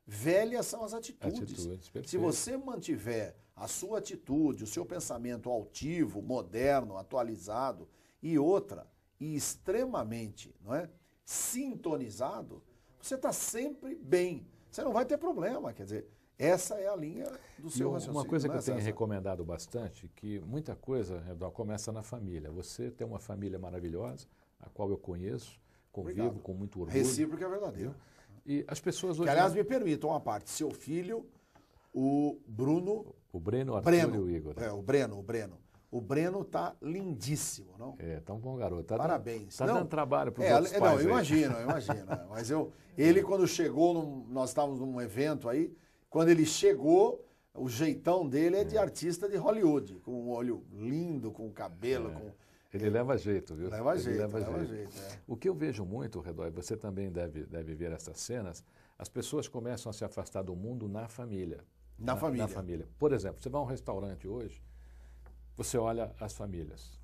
Velhas são as atitudes. Se você mantiver a sua atitude, o seu pensamento altivo, moderno, atualizado e extremamente, não é, sintonizado, você está sempre bem. Você não vai ter problema. Quer dizer, essa é a linha do seu raciocínio. Uma coisa que eu tenho recomendado bastante, que muita coisa começa na família. Você tem uma família maravilhosa, a qual eu conheço, convivo com muito orgulho. Recíproco é verdadeiro. E as pessoas hoje... Que, aliás, me permitam uma parte. Seu filho, o Bruno... O Breno, o Arthur e o Igor. O Breno. O Breno tá lindíssimo, não? Tá um bom garoto. Parabéns. Está dando trabalho para os outros pais. Não, eu imagino. Mas ele, quando chegou, nós estávamos num evento aí, quando ele chegou, o jeitão dele é de artista de Hollywood, com um olho lindo, com o cabelo, Ele leva jeito, viu? Leva jeito. O que eu vejo muito, Redói, você também deve ver essas cenas, as pessoas começam a se afastar do mundo na família. Na família. Por exemplo, você vai a um restaurante hoje, você olha as famílias.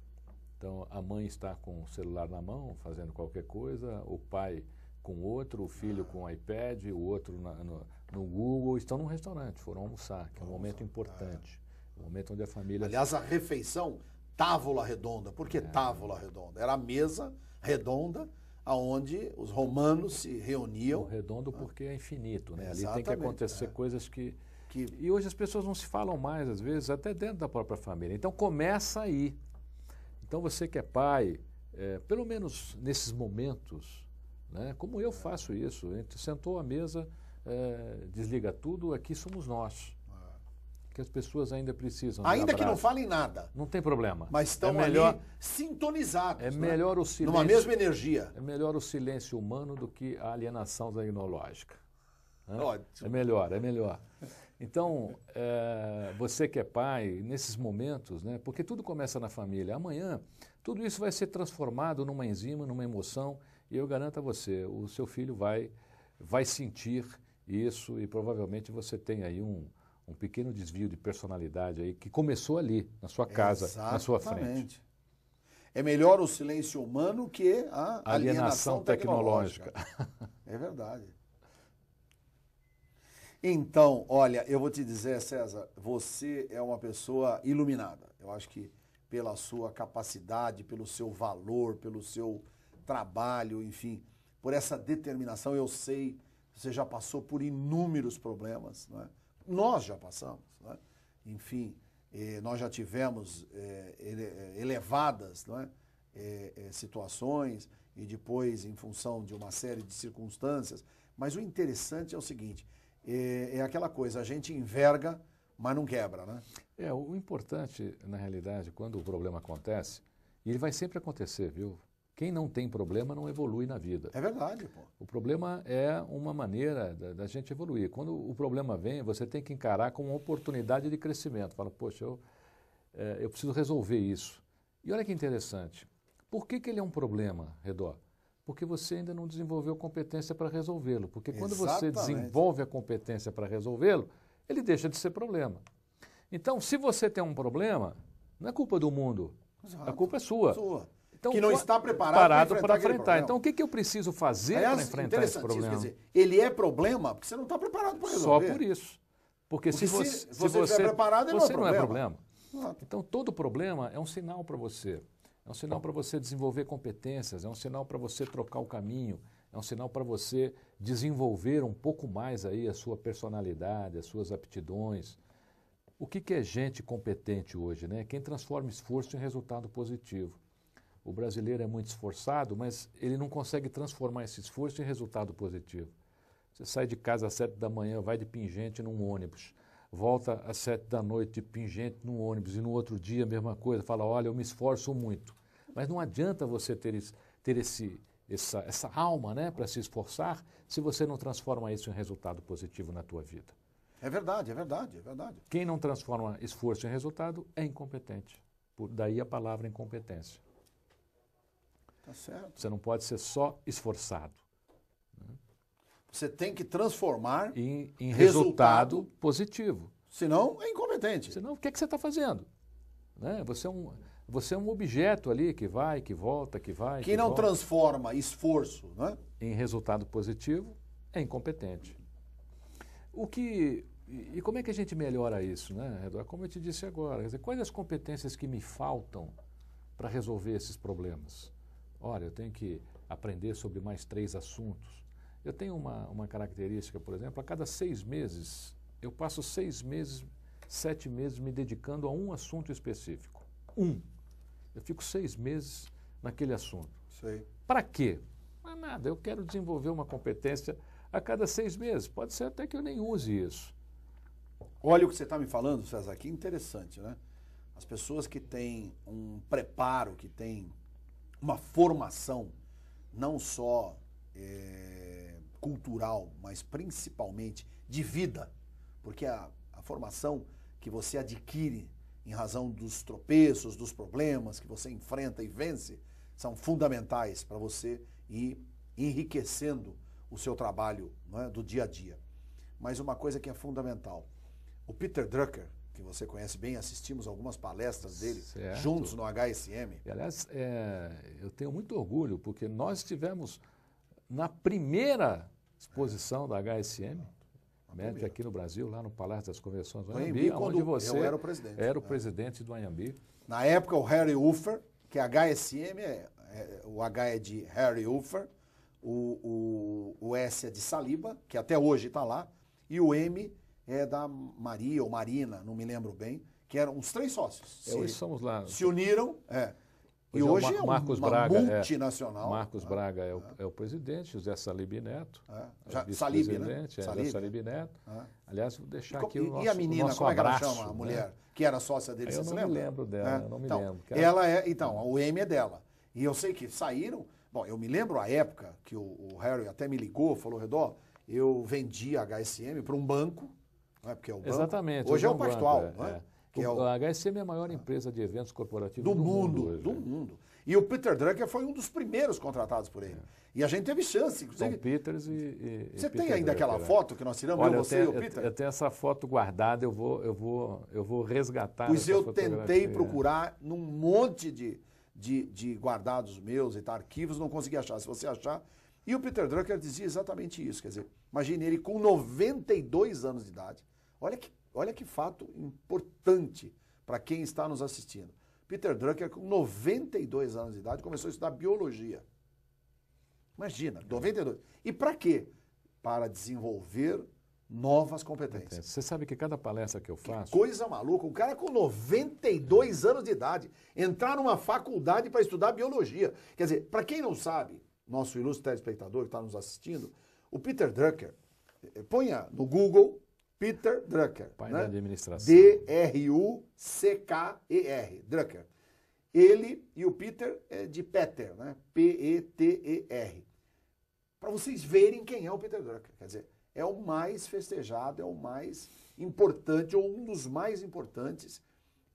Então, a mãe está com o celular na mão, fazendo qualquer coisa, o pai com outro, o filho com o iPad, o outro no Google, estão num restaurante, foram almoçar, que é um momento importante. O momento onde a família... Aliás, a refeição, távola redonda. Por que távola redonda? Era a mesa redonda aonde os romanos se reuniam. O redondo porque é infinito, né? Ali Exatamente, tem que acontecer coisas que... E hoje as pessoas não se falam mais, às vezes, até dentro da própria família. Então começa aí. Então você que é pai, pelo menos nesses momentos, né? Como eu faço isso, a gente sentou à mesa, desliga tudo, aqui somos nós. Que as pessoas ainda precisam de Ainda abraço. que não falem nada. Não tem problema. Mas estão melhor, ali sintonizados. É melhor o silêncio. Numa mesma energia. É melhor o silêncio humano do que a alienação tecnológica. Né? Ótimo. É melhor, é melhor. Então, você que é pai, nesses momentos, né, porque tudo começa na família, amanhã tudo isso vai ser transformado numa enzima, numa emoção, e eu garanto a você, o seu filho vai sentir isso e provavelmente você tem aí um pequeno desvio de personalidade aí que começou ali, na sua casa, na sua frente. É melhor o silêncio humano que a alienação tecnológica. É verdade. Então, olha, eu vou te dizer, César, você é uma pessoa iluminada. Eu acho que pela sua capacidade, pelo seu valor, pelo seu trabalho, enfim, por essa determinação, eu sei, você já passou por inúmeros problemas, não é? Nós já passamos, não é? Enfim, nós já tivemos elevadas, não é? Situações e depois em função de uma série de circunstâncias, mas o interessante é o seguinte, é aquela coisa, a gente enverga, mas não quebra, né? O importante, na realidade, quando o problema acontece, e ele vai sempre acontecer, viu? Quem não tem problema não evolui na vida. É verdade, pô. O problema é uma maneira da gente evoluir. Quando o problema vem, você tem que encarar como uma oportunidade de crescimento. Fala, poxa, eu preciso resolver isso. E olha que interessante. Por que ele é um problema, Redó? Porque você ainda não desenvolveu competência para resolvê-lo. Porque quando você desenvolve a competência para resolvê-lo, ele deixa de ser problema. Então, se você tem um problema, não é culpa do mundo. Exato. A culpa é sua. Então, que não está preparado para enfrentar. Então, o que eu preciso fazer para enfrentar esse problema? Quer dizer, ele é problema porque você não está preparado para resolver. Só por isso. Porque se você estiver preparado, você não é problema. Exato. Então, todo problema é um sinal para você. É um sinal para você desenvolver competências, é um sinal para você trocar o caminho, é um sinal para você desenvolver um pouco mais aí a sua personalidade, as suas aptidões. O que é gente competente hoje, né? Quem transforma esforço em resultado positivo. O brasileiro é muito esforçado, mas ele não consegue transformar esse esforço em resultado positivo. Você sai de casa às 7 da manhã, vai de pingente num ônibus, volta às 7 da noite de pingente num ônibus e no outro dia a mesma coisa, fala, olha, eu me esforço muito. Mas não adianta você ter essa alma, né, para se esforçar se você não transforma isso em resultado positivo na tua vida. É verdade, é verdade, é verdade. Quem não transforma esforço em resultado é incompetente. Daí a palavra incompetência. Tá certo. Você não pode ser só esforçado. Você tem que transformar em resultado positivo. Senão é incompetente. Senão, o que você está fazendo? Né? Você é um objeto ali que vai, que volta, que vai. Quem não transforma esforço, né, em resultado positivo é incompetente. E como é que a gente melhora isso, né, Eduardo? Como eu te disse agora, quer dizer, quais as competências que me faltam para resolver esses problemas? Olha, eu tenho que aprender sobre mais 3 assuntos. Eu tenho uma característica, por exemplo, a cada 6 meses, eu passo 6 meses, 7 meses me dedicando a um assunto específico. Eu fico 6 meses naquele assunto. Sei. Para quê? Não é nada, eu quero desenvolver uma competência a cada 6 meses. Pode ser até que eu nem use isso. Olha o que você está me falando, César, que interessante, né? As pessoas que têm um preparo, que têm uma formação, não só cultural, mas principalmente de vida, porque a formação que você adquire em razão dos tropeços, dos problemas que você enfrenta e vence, são fundamentais para você ir enriquecendo o seu trabalho, não é, do dia a dia. Mas uma coisa que é fundamental, o Peter Drucker, que você conhece bem, assistimos algumas palestras dele juntos no HSM. E, aliás, eu tenho muito orgulho, porque nós estivemos na primeira exposição da HSM, MED aqui no Brasil, lá no Palácio das Convenções do Anhembi, onde você eu era o presidente. era o presidente do Anhembi. Na época, o Harry Uffer, que é HSM, o H é de Harry Uffer, o S é de Saliba, que até hoje está lá, e o M é da Maria ou Marina, não me lembro bem, que eram os 3 sócios. Hoje somos lá. Se uniram, e hoje é uma multinacional. Marcos Braga é o presidente, José Salib Neto. Salib, né? José Salib Neto. Aliás, vou deixar aqui o nosso E a menina, nosso como abraço, é que ela chama, a mulher, que era sócia dele, você se lembra? Eu não me lembro dela, eu não me lembro. Então, o M é dela. E eu sei que saíram. Bom, eu me lembro a época que o Harry até me ligou, falou, Redó, eu vendi a HSM para um banco, não é porque é o banco. Exatamente. Hoje é o Pactual, não é? A HSM é a maior empresa de eventos corporativos do mundo. E o Peter Drucker foi um dos primeiros contratados por ele. E a gente teve chance, inclusive. Tom Peters e Você Peter tem ainda Drucker, aquela foto que nós tiramos, você e o Peter? Eu tenho essa foto guardada, eu vou resgatar. Pois eu tentei procurar num monte de guardados meus e arquivos, não consegui achar. Se você achar. E o Peter Drucker dizia exatamente isso. Quer dizer, imagine ele com 92 anos de idade. Olha que fato importante para quem está nos assistindo. Peter Drucker, com 92 anos de idade, começou a estudar biologia. Imagina, 92. E para quê? Para desenvolver novas competências. Você sabe que cada palestra que eu faço... Que coisa maluca. Um cara com 92 anos de idade entrar numa faculdade para estudar biologia. Quer dizer, para quem não sabe, nosso ilustre telespectador que está nos assistindo, o Peter Drucker, ponha no Google Peter Drucker. Pai da administração. D-R-U-C-K-E-R. Drucker. Ele e o Peter é de Peter, né? P-E-T-E-R. Para vocês verem quem é o Peter Drucker. Quer dizer, é o mais festejado, é o mais importante, ou um dos mais importantes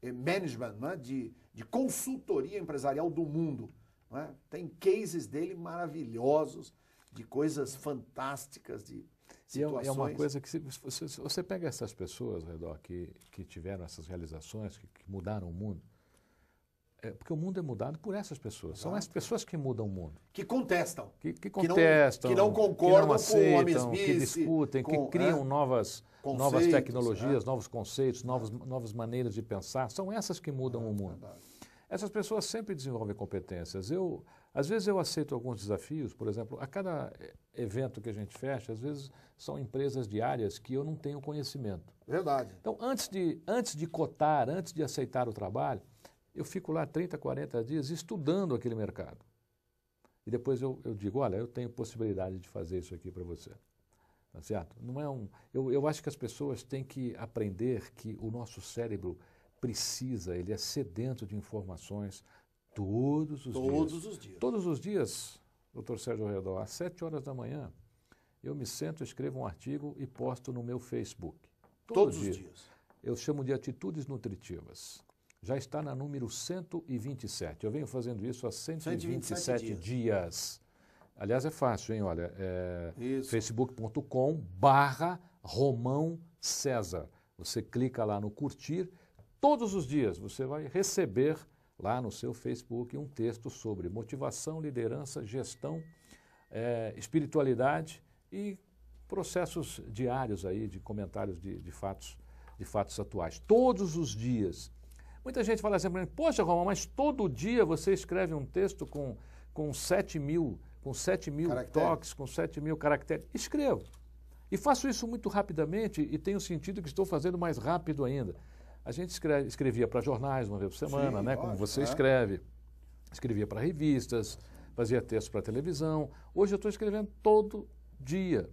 management, né? de consultoria empresarial do mundo. Né? Tem cases dele maravilhosos, de coisas fantásticas, de situações. E é uma coisa que, se você pega essas pessoas, Redó, que tiveram essas realizações, que mudaram o mundo, porque o mundo é mudado por essas pessoas. Exato. São as pessoas que mudam o mundo. Que contestam. Que contestam. Que não concordam, que não aceitam, com a mesmice. Que discutem, que criam novas tecnologias, novos conceitos, novas maneiras de pensar. São essas que mudam o mundo. Verdade. Essas pessoas sempre desenvolvem competências. Às vezes eu aceito alguns desafios, por exemplo, a cada evento que a gente fecha, às vezes são empresas de áreas que eu não tenho conhecimento. Verdade. Então, antes de cotar, antes de aceitar o trabalho, eu fico lá 30, 40 dias estudando aquele mercado. E depois eu digo, olha, eu tenho possibilidade de fazer isso aqui para você. Tá certo? Não é eu acho que as pessoas têm que aprender que o nosso cérebro precisa, ele é sedento de informações todos os dias. Todos os dias, doutor Sérgio Redó, às 7 horas da manhã, eu me sento, escrevo um artigo e posto no meu Facebook. Todos os dias. Eu chamo de Atitudes Nutritivas. Já está na número 127. Eu venho fazendo isso há 127 dias. Aliás, é fácil, hein? Olha, facebook.com/Romão César. Você clica lá no curtir. Todos os dias você vai receber lá no seu Facebook um texto sobre motivação, liderança, gestão, espiritualidade e processos diários aí de comentários de fatos atuais. Todos os dias. Muita gente fala assim, poxa, Romão, mas todo dia você escreve um texto com 7 mil toques, com 7 mil caracteres. Escrevo. E faço isso muito rapidamente e tenho sentido que estou fazendo mais rápido ainda. A gente escrevia para jornais uma vez por semana, sim, né, como você escreve. Escrevia para revistas, fazia texto para televisão. Hoje eu estou escrevendo todo dia.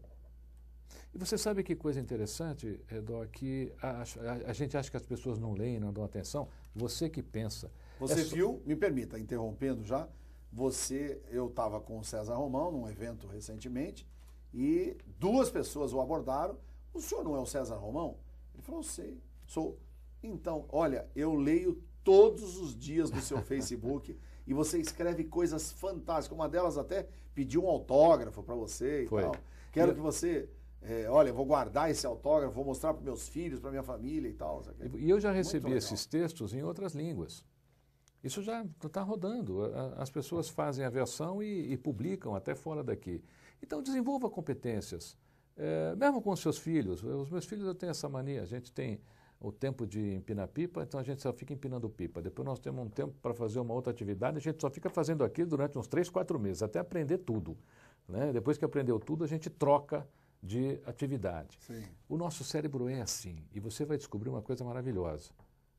E você sabe que coisa interessante, Redó, que a gente acha que as pessoas não leem, não dão atenção. Você que pensa. Você viu, me permita, interrompendo já, eu estava com o César Romão num evento recentemente e 2 pessoas o abordaram. O senhor não é o César Romão? Ele falou, sei, sou. Então, olha, eu leio todos os dias no seu Facebook e você escreve coisas fantásticas. Uma delas até pediu um autógrafo para você e tal. Quero que você... olha, eu vou guardar esse autógrafo, vou mostrar para meus filhos, para minha família e tal. E eu já recebi esses textos em outras línguas. Isso já está rodando. As pessoas fazem a versão e publicam até fora daqui. Então, desenvolva competências. Mesmo com os seus filhos, os meus filhos eu tenho essa mania, a gente tem o tempo de empinar pipa, então a gente só fica empinando pipa. Depois nós temos um tempo para fazer uma outra atividade, a gente só fica fazendo aquilo durante uns 3, 4 meses, até aprender tudo. Né? Depois que aprendeu tudo, a gente troca de atividade. Sim. O nosso cérebro é assim, e você vai descobrir uma coisa maravilhosa.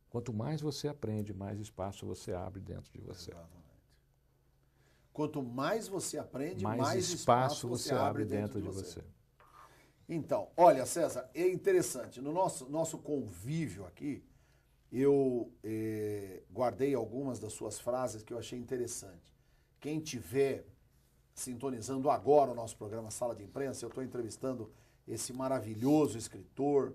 Quanto mais você aprende, mais espaço você abre dentro de você. Exatamente. Quanto mais você aprende, mais espaço você abre dentro de você. Então, olha, César, é interessante. No nosso convívio aqui, eu guardei algumas das suas frases que eu achei interessante. Quem tiver sintonizando agora o nosso programa Sala de Imprensa, eu estou entrevistando esse maravilhoso escritor,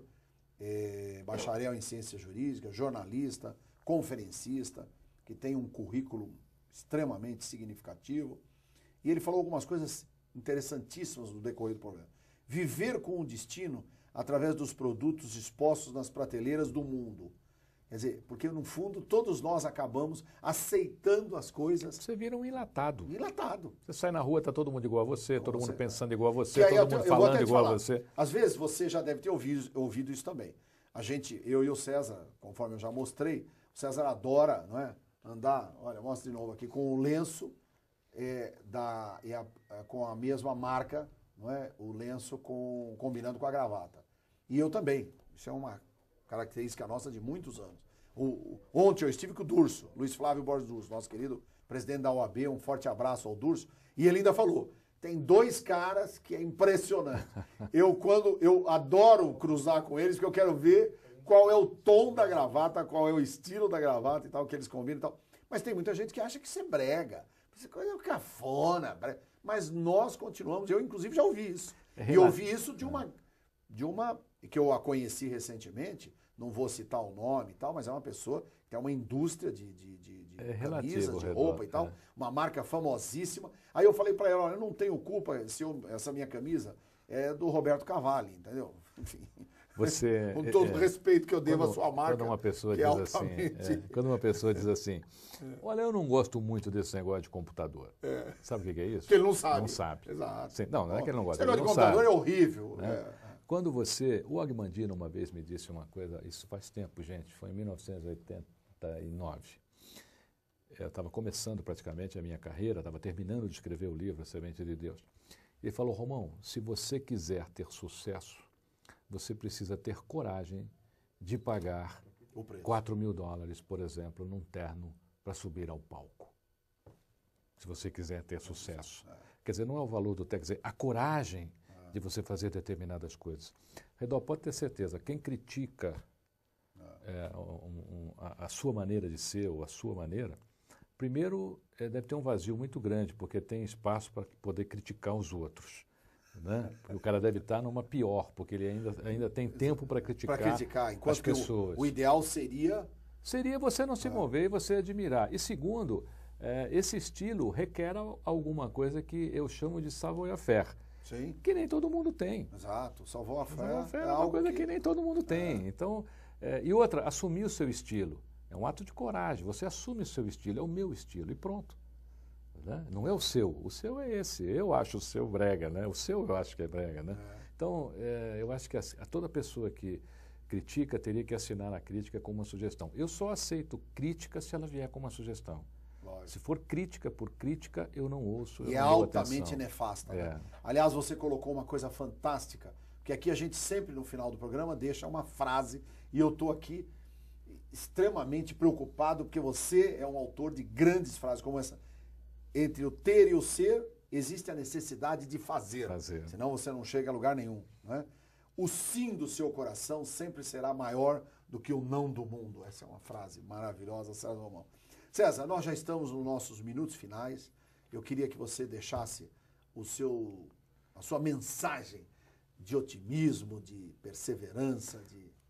bacharel em ciências jurídicas, jornalista, conferencista, que tem um currículo extremamente significativo. E ele falou algumas coisas interessantíssimas no decorrer do programa. Viver com o destino através dos produtos expostos nas prateleiras do mundo. Quer dizer, porque no fundo todos nós acabamos aceitando as coisas. Você vira um enlatado. Enlatado. Você sai na rua, está todo mundo igual a você, todo mundo pensando igual a você, aí todo mundo falando igual a você. Às vezes você já deve ter ouvido isso também. Eu e o César, conforme eu já mostrei, o César adora, não é, andar, olha, mostra de novo aqui, com o lenço com a mesma marca, não é? O lenço combinando com a gravata. E eu também. Isso é uma característica nossa de muitos anos. Ontem eu estive com o Durso, Luiz Flávio Borges Durso, nosso querido presidente da OAB, um forte abraço ao Durso, e ele ainda falou, tem 2 caras que é impressionante. Eu adoro cruzar com eles, porque eu quero ver qual é o tom da gravata, qual é o estilo da gravata e tal, que eles combinam e tal. Mas tem muita gente que acha que isso é brega, isso é coisa cafona, brega. Mas nós continuamos, eu inclusive já ouvi isso. E ouvi isso de uma que eu a conheci recentemente, não vou citar o nome e tal, mas é uma pessoa que tem uma indústria de camisas, de roupa e tal, uma marca famosíssima. Aí eu falei para ela, olha, eu não tenho culpa se essa minha camisa é do Roberto Cavalli, entendeu? Enfim. Você, com todo o respeito que eu devo à sua marca. Quando uma pessoa quando uma pessoa diz assim, olha, eu não gosto muito desse negócio de computador. Sabe o que é isso? Porque ele não sabe. Não sabe. Exato. Sim, não é que ele não gosta. Esse negócio de computador é horrível. Né? Quando o Agmandino uma vez me disse uma coisa, isso faz tempo, gente, foi em 1989. Eu estava começando praticamente a minha carreira, estava terminando de escrever o livro A Semente de Deus. Ele falou, Romão, se você quiser ter sucesso, você precisa ter coragem de pagar $4.000, por exemplo, num terno para subir ao palco. Se você quiser ter sucesso. Quer dizer, não é o valor do terno, quer dizer, a coragem de você fazer determinadas coisas. Redó, pode ter certeza, quem critica a sua maneira de ser ou a sua maneira, primeiro deve ter um vazio muito grande, porque tem espaço para poder criticar os outros. Né? Porque o cara deve estar numa pior, porque ele ainda tem tempo para criticar, enquanto as pessoas. O ideal seria... Seria você não se mover e você admirar. E segundo, esse estilo requer alguma coisa que eu chamo de savoir-faire. Sim. Que nem todo mundo tem. Exato. Savoir-faire é uma coisa que nem todo mundo tem. Então, e outra, assumir o seu estilo. É um ato de coragem. Você assume o seu estilo, é o meu estilo e pronto. Né? Não é o seu é esse. Eu acho o seu brega, né? O seu eu acho que é brega, né? Então, eu acho que toda pessoa que critica teria que assinar a crítica com uma sugestão. Eu só aceito crítica se ela vier com uma sugestão. Lógico. Se for crítica por crítica, eu não ouço. E é altamente nefasta. Né? Aliás, você colocou uma coisa fantástica, porque aqui a gente sempre no final do programa deixa uma frase, e eu estou aqui extremamente preocupado, porque você é um autor de grandes frases como essa. Entre o ter e o ser, existe a necessidade de fazer. Senão você não chega a lugar nenhum. Né? O sim do seu coração sempre será maior do que o não do mundo. Essa é uma frase maravilhosa, César Romão. César, nós já estamos nos nossos minutos finais. Eu queria que você deixasse a sua mensagem de otimismo, de perseverança.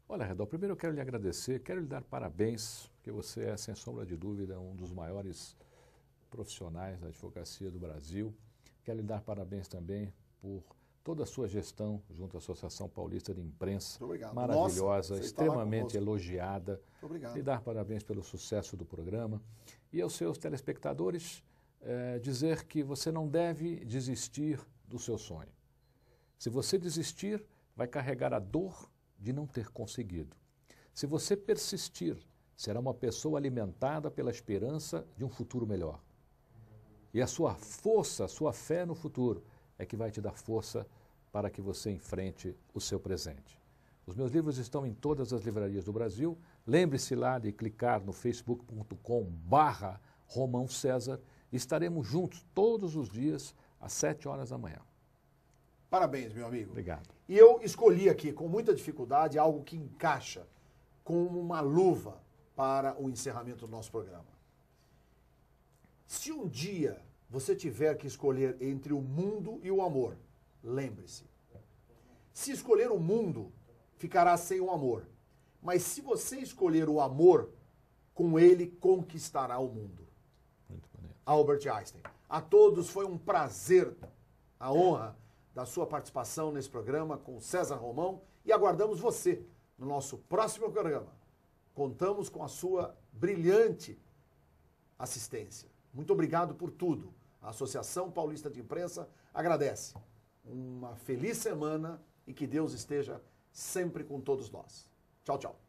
Olha, Redó, primeiro eu quero lhe agradecer, quero lhe dar parabéns, porque você é, sem sombra de dúvida, um dos maiores profissionais da advocacia do Brasil. Quero lhe dar parabéns também por toda a sua gestão junto à Associação Paulista de Imprensa. Obrigado. Maravilhosa, nossa, extremamente elogiada. Obrigado. Lhe dar parabéns pelo sucesso do programa. E aos seus telespectadores, dizer que você não deve desistir do seu sonho. Se você desistir, vai carregar a dor de não ter conseguido. Se você persistir, será uma pessoa alimentada pela esperança de um futuro melhor. E a sua força, a sua fé no futuro é que vai te dar força para que você enfrente o seu presente. Os meus livros estão em todas as livrarias do Brasil. Lembre-se lá de clicar no facebook.com/Romão César. Estaremos juntos todos os dias às 7 horas da manhã. Parabéns, meu amigo. Obrigado. E eu escolhi aqui, com muita dificuldade, algo que encaixa como uma luva para o encerramento do nosso programa. Se um dia você tiver que escolher entre o mundo e o amor, lembre-se. Se escolher o mundo, ficará sem o amor. Mas se você escolher o amor, com ele conquistará o mundo. Muito bonito. Albert Einstein. A todos foi um prazer, a honra da sua participação nesse programa com César Romão e aguardamos você no nosso próximo programa. Contamos com a sua brilhante assistência. Muito obrigado por tudo. A Associação Paulista de Imprensa agradece. Uma feliz semana e que Deus esteja sempre com todos nós. Tchau, tchau.